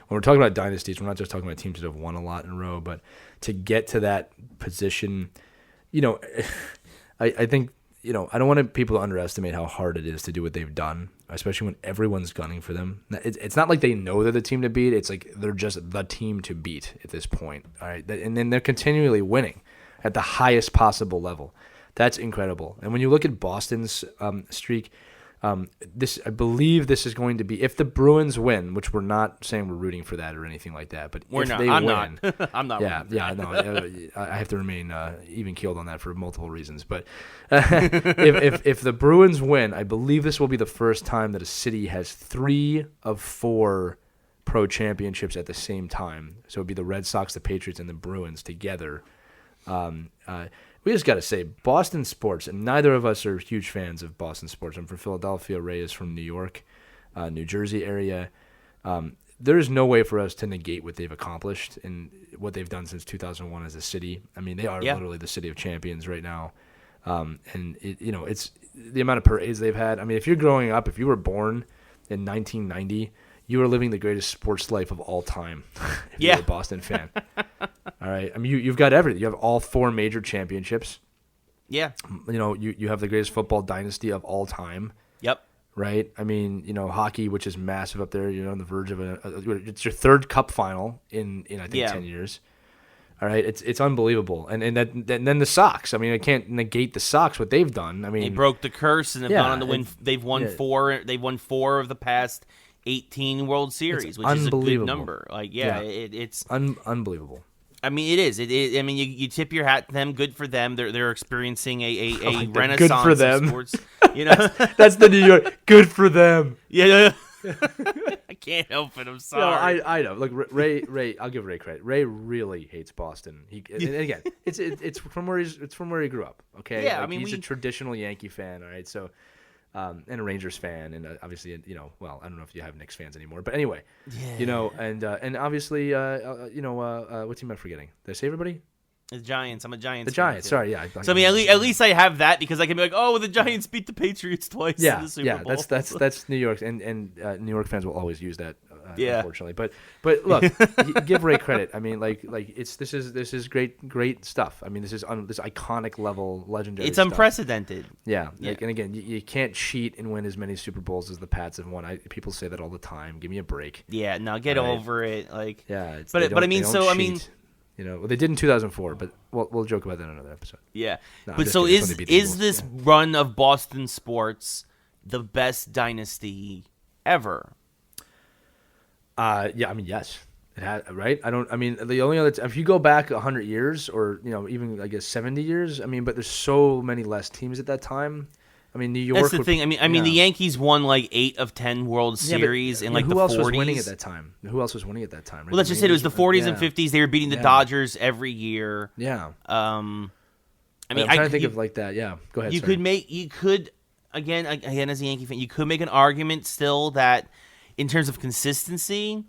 we're talking about dynasties, we're not just talking about teams that have won a lot in a row, but to get to that position, I think, I don't want people to underestimate how hard it is to do what they've done, especially when everyone's gunning for them. It's not like they know they're the team to beat. It's like they're just the team to beat at this point. All right, and then they're continually winning at the highest possible level. That's incredible. And when you look at Boston's streak, I believe this is going to be, if the Bruins win, which we're not saying we're rooting for that or anything like that, but we're if not. they I'm win, not. I'm not. Yeah, no, I have to remain even keeled on that for multiple reasons. But if the Bruins win, I believe this will be the first time that a city has 3 of 4 pro championships at the same time. So it'd be the Red Sox, the Patriots, and the Bruins together. We just got to say, Boston sports, and neither of us are huge fans of Boston sports. I'm from Philadelphia. Ray is from New York, New Jersey area. There is no way for us to negate what they've accomplished and what they've done since 2001 as a city. I mean, they are literally the city of champions right now. And it's the amount of parades they've had. I mean, if you're growing up, if you were born in 1990, you are living the greatest sports life of all time. If you're a Boston fan. All right. I mean, you've got everything. You have all 4 major championships. Yeah. You have the greatest football dynasty of all time. Yep. Right. I mean, hockey, which is massive up there. You're on the verge of it's your 3rd cup final in I think 10 years. All right. It's unbelievable. And then the Sox. I mean, I can't negate the Sox what they've done. I mean, they broke the curse and have gone on to win. They've won 4. They've won 4 of the past 18 World Series, which is a good number. It's unbelievable. I mean, it is. I mean, you tip your hat to them. Good for them. They're experiencing a renaissance good for them. of sports. That's the New York. Good for them. Yeah. I can't help it. I'm sorry. No, I know. Look, Ray. I'll give Ray credit. Ray really hates Boston. And again, it's from where he grew up. Okay. Yeah. I mean, he's a traditional Yankee fan. All right. So. And a Rangers fan, and obviously, well, I don't know if you have Knicks fans anymore, but anyway, and obviously, what team am I forgetting? Did I say everybody? The Giants. I'm a Giants. The fan, Giants. too. Sorry, yeah. So I mean, at least I have that because I can be like, oh, the Giants beat the Patriots twice in the Super Bowl. That's New York, and New York fans will always use that. Yeah. Unfortunately, but look, give Ray credit. I mean, like this is great stuff. I mean, this is this iconic level, legendary. It's stuff. unprecedented. Yeah. And again, you can't cheat and win as many Super Bowls as the Pats have won. People say that all the time. Give me a break. Yeah, no, get over it. Like, yeah, but I mean, so cheat. I mean. Well, they did in 2004, but we'll joke about that in another episode. Yeah, No, but so is this run of Boston sports the best dynasty ever? Yeah, I mean, yes, it had, right. I mean, the only other if you go back 100 years, or even I guess 70 years. I mean, but there's so many less teams at that time. I mean, New York. That's the thing. I mean, the Yankees won like 8 of 10 World Series in like the 40s. Who else was winning at that time? Who else was winning at that time? Right? Well, let's just say it was the 40s and 50s. They were beating the Dodgers every year. Yeah. I mean, I'm trying to think of like that. Yeah. Go ahead. You could again as a Yankee fan, you could make an argument still that in terms of consistency,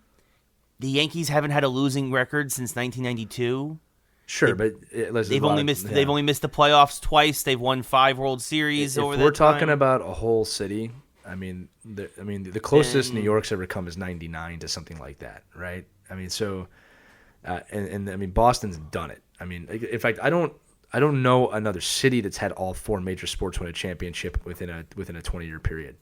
the Yankees haven't had a losing record since 1992. Sure, but they've only missed the playoffs twice. They've won 5 World Series over that time. If we're talking about a whole city, I mean, the closest New York's ever come is 99 to something like that, right? I mean, so, and I mean, Boston's done it. I mean, in fact, I don't know another city that's had all 4 major sports win a championship within a 20-year period.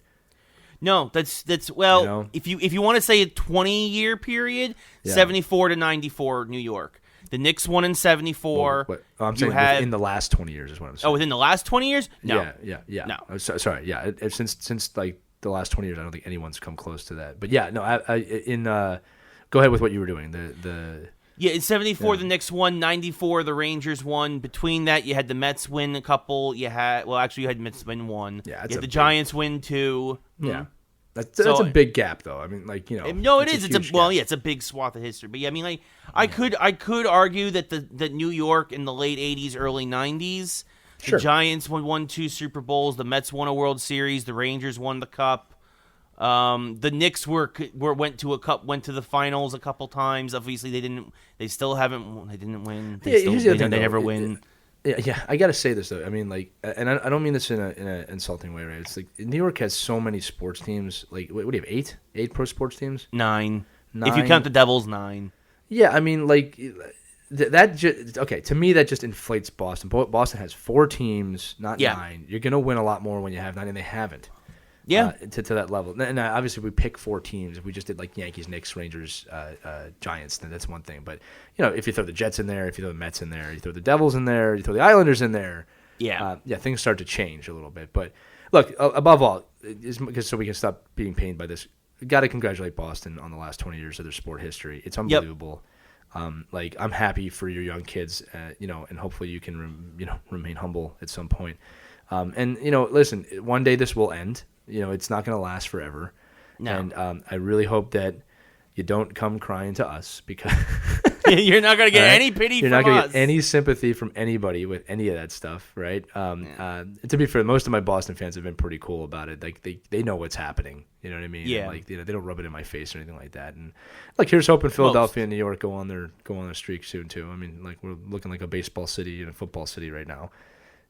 No, that's well. If you want to say a 20-year period, 74 to 94, New York. The Knicks won in 74. I'm saying within the last 20 years is what I'm saying. Oh, within the last 20 years? No. Yeah. No. Sorry. Yeah. Since like the last 20 years, I don't think anyone's come close to that. But yeah, no. Go ahead with what you were doing. In 74, the Knicks won. 94, the Rangers won. Between that, you had the Mets win a couple. You had Mets win 1. Yeah. You had the Giants win 2. Yeah. That's a big gap, though. I mean, like, No, it is. It's a big swath of history. But yeah, I mean, like, I could argue that New York in the late '80s, early '90s, the Giants won 2 Super Bowls, the Mets won a World Series, the Rangers won the Cup, the Knicks went to the finals a couple times. Obviously, they didn't. They still haven't. They didn't win. They never win. Yeah, I gotta say this though. I mean, like, and I don't mean this in an insulting way, right? It's like New York has so many sports teams. Like, what do you have? 8 pro sports teams? 9. If you count the Devils, 9. Yeah, I mean, like okay. To me, that just inflates Boston. Boston has 4 teams, not 9. You're gonna win a lot more when you have 9, and they haven't. Yeah, to that level. And obviously, we pick 4 teams. If we just did like Yankees, Knicks, Rangers, Giants, then that's one thing. But if you throw the Jets in there, if you throw the Mets in there, you throw the Devils in there, you throw the Islanders in there, things start to change a little bit. But look, above all, so we can stop being pained by this. Got to congratulate Boston on the last 20 years of their sport history. It's unbelievable. Like, I'm happy for your young kids, and hopefully you can remain humble at some point. And listen, one day this will end. It's not going to last forever. No. And I really hope that you don't come crying to us, because you're not going to get any pity from us. You're not going to get any sympathy from anybody with any of that stuff, right? To be fair, most of my Boston fans have been pretty cool about it. Like, they know what's happening. You know what I mean? Yeah. And, like, they don't rub it in my face or anything like that. And like, here's hoping Philadelphia and New York go on their streak soon too. I mean, like, we're looking like a baseball city and a football city right now.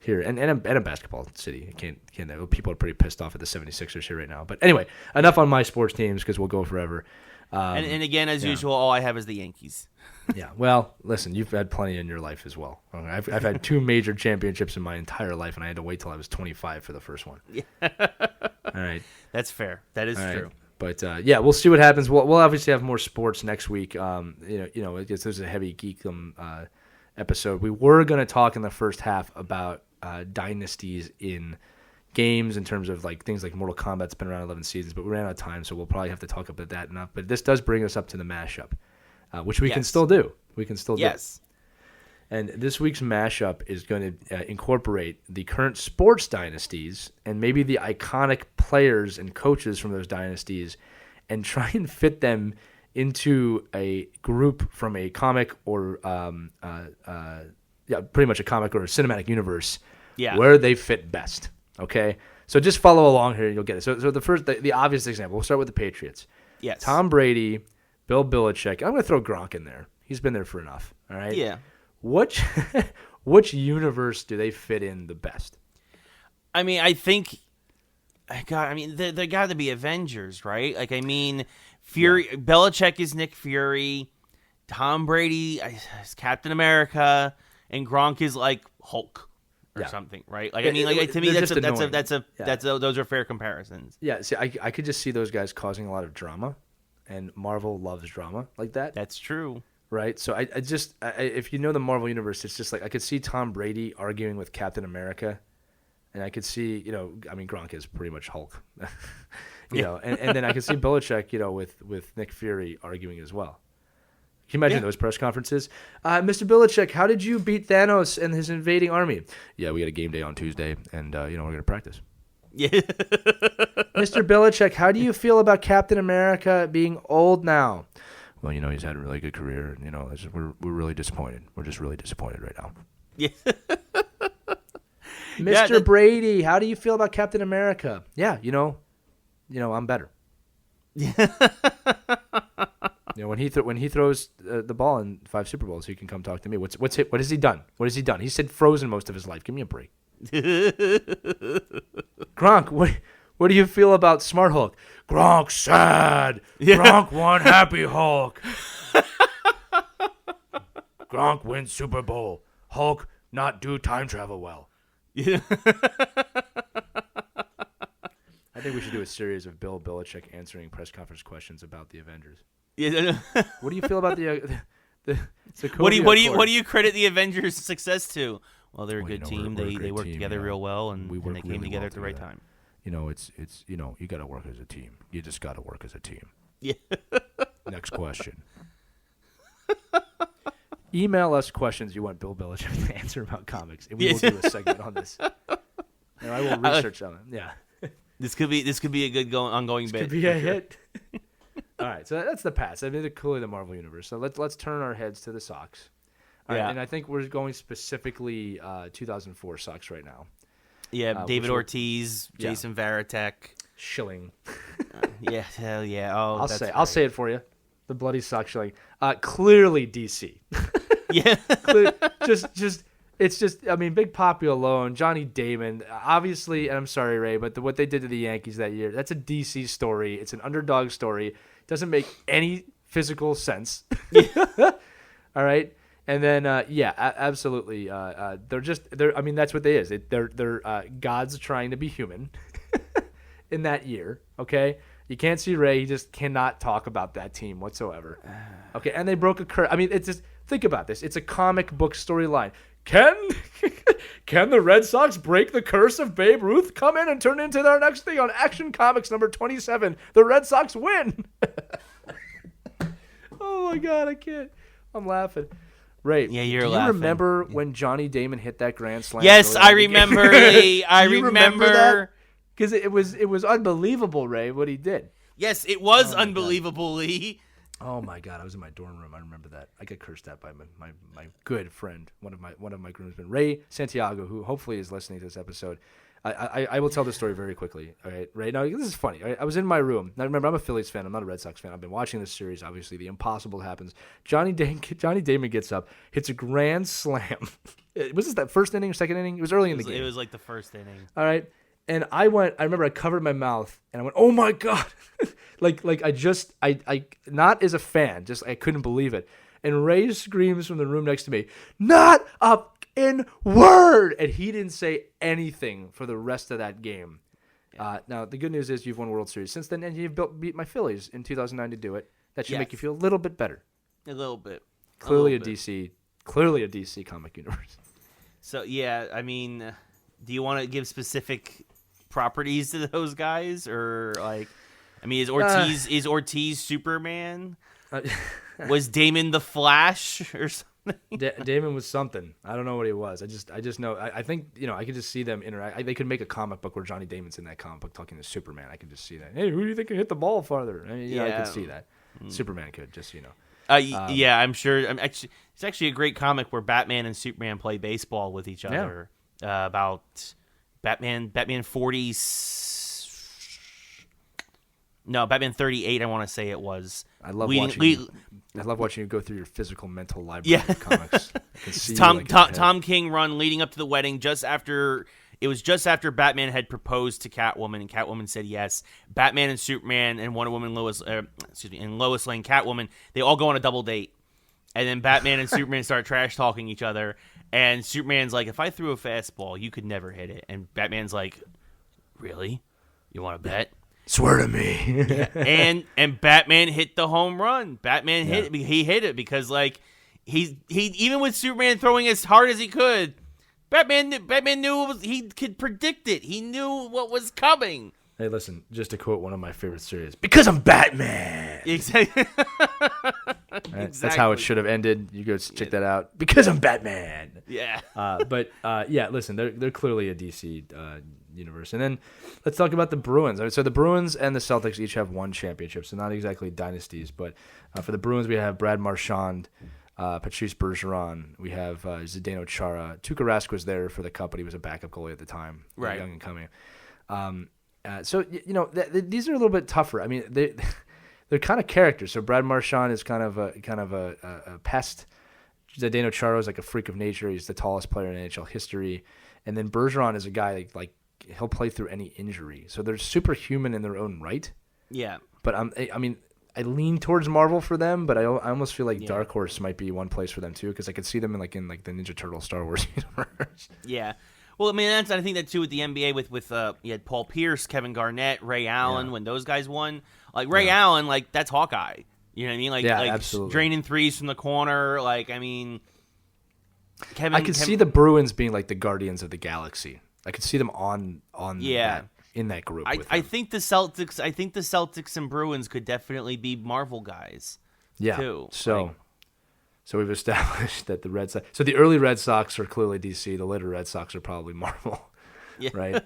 Here and a basketball city. People are pretty pissed off at the 76ers here right now. But anyway, enough on my sports teams, because we'll go forever. And again, as usual, all I have is the Yankees. Yeah. Well, listen, you've had plenty in your life as well. Okay? I've had 2 major championships in my entire life, and I had to wait till I was 25 for the first one. Yeah. All right. That's fair. That is true. But we'll see what happens. We'll obviously have more sports next week. There's a heavy geekdom episode. We were going to talk in the first half about dynasties in games, in terms of like things like Mortal Kombat's been around 11 seasons, but we ran out of time, so we'll probably have to talk about that enough. But this does bring us up to the mashup, which we can still do. Yes. And this week's mashup is going to incorporate the current sports dynasties and maybe the iconic players and coaches from those dynasties, and try and fit them into a group from a comic or pretty much a comic or a cinematic universe, where they fit best. Okay, so just follow along here and you'll get it. So the obvious example, we'll start with the Patriots. Yes. Tom Brady, Bill Belichick. I'm going to throw Gronk in there. He's been there for enough. All right. Yeah. which which universe do they fit in the best? I mean, I think, God, I mean, there got to be Avengers, right? Like, I mean, Fury, Belichick is Nick Fury, Tom Brady is Captain America, and Gronk is like Hulk or something, right? Like, I mean, like to me, those are fair comparisons. Yeah, see, I could just see those guys causing a lot of drama, and Marvel loves drama like that. That's true. Right, so I if you know the Marvel universe, it's just like I could see Tom Brady arguing with Captain America, and I could see, you know, I mean Gronk is pretty much Hulk, you know, and then I could see Belichick, you know, with Nick Fury arguing as well. Can you imagine those press conferences? Mr. Belichick, how did you beat Thanos and his invading army? Yeah, we got a game day on Tuesday, and you know we're gonna practice. Yeah. Mr. Belichick, how do you feel about Captain America being old now? Well, you know, he's had a really good career. You know, we're really disappointed. We're just really disappointed right now. Yeah. Mr. Brady, how do you feel about Captain America? Yeah, you know, I'm better. Yeah. You know, when he throws the ball in 5 Super Bowls, he can come talk to me. What has he done? What has he done? He said frozen most of his life. Give me a break. Gronk, what do you feel about Smart Hulk? Gronk sad. Yeah. Gronk won Happy Hulk. Gronk wins Super Bowl. Hulk not do time travel well. Yeah. I think we should do a series of Bill Belichick answering press conference questions about the Avengers. Yeah. What do you feel about the what do you credit the Avengers' success to? Well, they're a good team. They work together real well, and they came together at the right time. You know, it's you know, you got to work as a team. You just got to work as a team. Yeah. Next question. Email us questions you want Bill Belichick to answer about comics, and we will do a segment on this. And I will research on it. Yeah. This could be a good ongoing bit. Could be a hit. All right, so that's the past. I mean, they're clearly the Marvel universe. So let's turn our heads to the Sox. All right, and I think we're going specifically 2004 Sox right now. Yeah, David Ortiz, Jason Varitek, Schilling. Yeah, hell yeah. Oh, I'll say it for you. The bloody Sox Schilling. Clearly DC. Yeah. It's just, I mean, Big Papi alone, Johnny Damon, obviously, and I'm sorry, Ray, but what they did to the Yankees that year, that's a DC story. It's an underdog story. It doesn't make any physical sense. All right? And then, absolutely. They're I mean, that's what they is. They're gods trying to be human in that year, okay? You can't see Ray. He just cannot talk about that team whatsoever. Okay, and they broke a curse. I mean, it's just, think about this. It's a comic book storyline. Can the Red Sox break the curse of Babe Ruth? Come in and turn into their next thing on Action Comics number 27. The Red Sox win. Oh, my God, I can't. I'm laughing. Ray, yeah, you're do laughing. You remember when Johnny Damon hit that grand slam? Yes, I remember. I remember. Because it was unbelievable, Ray, what he did. Yes, it was unbelievably. Oh my God! I was in my dorm room. I remember that. I got cursed at by my good friend, one of my groomsmen, Ray Santiago, who hopefully is listening to this episode. I will tell this story very quickly. All right, Ray. Now this is funny. All right? I was in my room. Now remember, I'm a Phillies fan. I'm not a Red Sox fan. I've been watching this series. Obviously, the impossible happens. Johnny Damon gets up, hits a grand slam. Was this that first inning or second inning? It was early in the game. It was like the first inning. All right. And I remember I covered my mouth and I went, oh my God. like I not as a fan, just I couldn't believe it. And Ray screams from the room next to me, not a in word. And he didn't say anything for the rest of that game. Yeah. Now, the good news is you've won World Series since then, and you've beat my Phillies in 2009 to do it. That should make you feel a little bit better. A little bit. Clearly a DC comic universe. So, yeah, I mean, do you want to give specific properties to those guys, or like, I mean, is Ortiz Superman? Was Damon the Flash or something? Damon was something. I don't know what he was. I just know. I think I could just see them interact. They could make a comic book where Johnny Damon's in that comic book talking to Superman. I could just see that. Hey, who do you think can hit the ball farther? I mean, I could see that. Superman could just yeah, I'm sure. It's actually a great comic where Batman and Superman play baseball with each other. About Batman 40s. No, Batman 38. I want to say it was I love watching you go through your physical mental library Yeah. of comics. I can see Tom King run leading up to the wedding just after Batman had proposed to Catwoman and Catwoman said yes. Batman and Superman and Wonder Woman and Lois Lane Catwoman, they all go on a double date. And then Batman and Superman start trash talking each other and Superman's like, "If I threw a fastball, you could never hit it." And Batman's like, "Really? You want to bet?" Swear to me. and Batman hit the home run. Batman hit it because like he even with Superman throwing as hard as he could, Batman knew he could predict it. He knew what was coming. Hey, listen, just to quote one of my favorite series, because I'm Batman. Exactly. Right? That's how it should have ended. You go check that out. Because I'm Batman. Yeah. Listen, they're clearly a DC universe. And then let's talk about the Bruins. So the Bruins and the Celtics each have one championship, so not exactly dynasties. But for the Bruins, we have Brad Marchand, Patrice Bergeron. We have Zdeno Chara. Tuukka Rask was there for the Cup, but he was a backup goalie at the time, right? Young and coming. These are a little bit tougher. I mean, they're kind of characters. So Brad Marchand is kind of a pest. Zdeno Chara is like a freak of nature. He's the tallest player in NHL history. And then Bergeron is a guy like he'll play through any injury. So they're superhuman in their own right. Yeah. But I lean towards Marvel for them, but I almost feel like Dark Horse might be one place for them too, because I could see them in the Ninja Turtle Star Wars universe. Yeah. Well, I mean, I think that too with the NBA with you had Paul Pierce, Kevin Garnett, Ray Allen when those guys won. Like Ray Allen, like that's Hawkeye. You know what I mean? Like absolutely. Draining threes from the corner. Like I mean, I could see the Bruins being like the Guardians of the Galaxy. I could see them on in that group. I think the Celtics and Bruins could definitely be Marvel guys. Yeah. Too. So we've established that the Red Sox. So the early Red Sox are clearly DC. The later Red Sox are probably Marvel. Yeah. Right.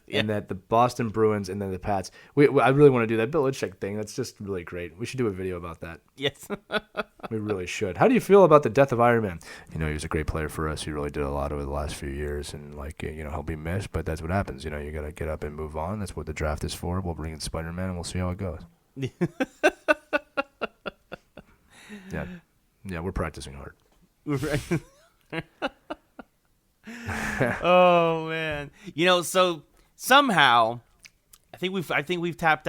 And that the Boston Bruins and then the Pats. I really want to do that Bill Belichick thing. That's just really great. We should do a video about that. Yes. We really should. How do you feel about the death of Iron Man? He was a great player for us. He really did a lot over the last few years, and he'll be missed. But that's what happens. You got to get up and move on. That's what the draft is for. We'll bring in Spider-Man, and we'll see how it goes. Yeah, we're practicing hard. Oh man, so somehow, I think we've tapped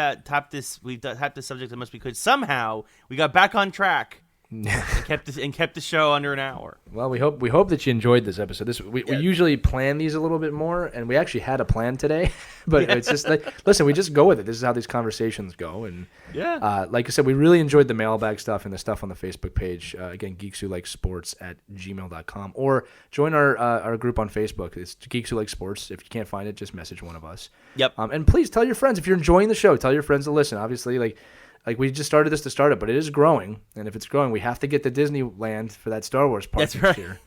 this subject as much as we could. Somehow we got back on track and kept the show under an hour. Well, we hope that you enjoyed this episode. We usually plan these a little bit more, and we actually had a plan today, but it's just listen, we just go with it. This is how these conversations go, and like I said, we really enjoyed the mailbag stuff and the stuff on the Facebook page. Again, Geeks Who Like Sports at gmail.com, or join our group on Facebook. It's Geeks Who Like Sports. If you can't find it, just message one of us. Yep. And please tell your friends if you're enjoying the show. Tell your friends to listen. Obviously, like we just started this to start it, but it is growing, and if it's growing, we have to get to Disneyland for that Star Wars park next year.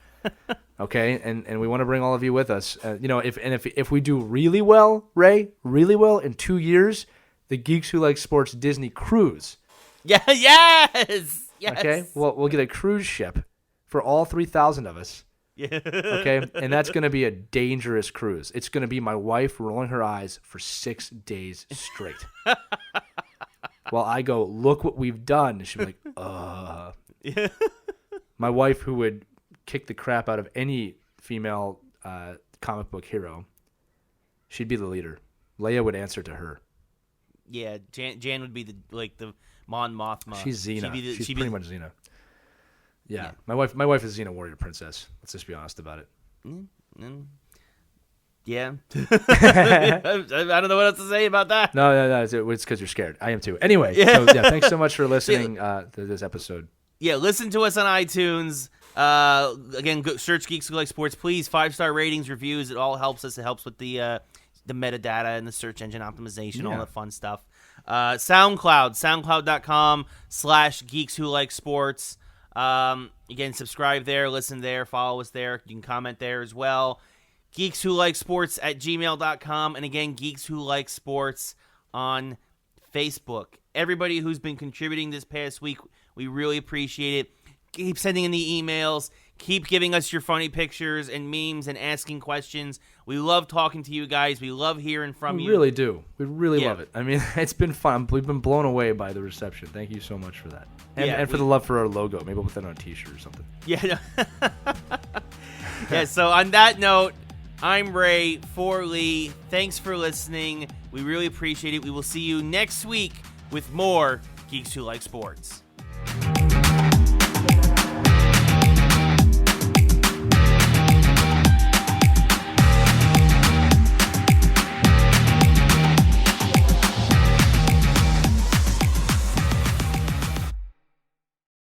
Okay, and we want to bring all of you with us. If we do really well, Ray, in 2 years, the Geeks Who Like Sports Disney cruise. Yeah, yes. Okay, we'll get a cruise ship for all 3,000 of us. Yeah. Okay, and that's going to be a dangerous cruise. It's going to be my wife rolling her eyes for 6 days straight. While I go, look what we've done. She'll be like, Yeah. My wife, who would kick the crap out of any female comic book hero, she'd be the leader. Leia would answer to her. Yeah, Jan would be the Mon Mothma. She's Xena. She's pretty much Xena. Yeah. My wife is Xena Warrior Princess. Let's just be honest about it. Yeah. I don't know what else to say about that. No. It's because you're scared. I am too. Anyway, thanks so much for listening to this episode. Yeah, listen to us on iTunes. Again, go search Geeks Who Like Sports. Please, 5-star ratings, reviews. It all helps us. It helps with the metadata and the search engine optimization, all the fun stuff. SoundCloud.com/Geeks Who Like Sports. Again, subscribe there, listen there, follow us there. You can comment there as well. Geeks Who Like Sports at gmail.com. And again, Geeks Who Like Sports on Facebook. Everybody who's been contributing this past week, we really appreciate it. Keep sending in the emails. Keep giving us your funny pictures and memes and asking questions. We love talking to you guys. We love hearing from We you. really do. We really love it. I mean, it's been fun. We've been blown away by the reception. Thank you so much for that. And for the love for our logo. Maybe we'll put that on a t-shirt or something. Yeah. No. Yeah, so on that note, I'm Ray for Lee. Thanks for listening. We really appreciate it. We will see you next week with more Geeks Who Like Sports.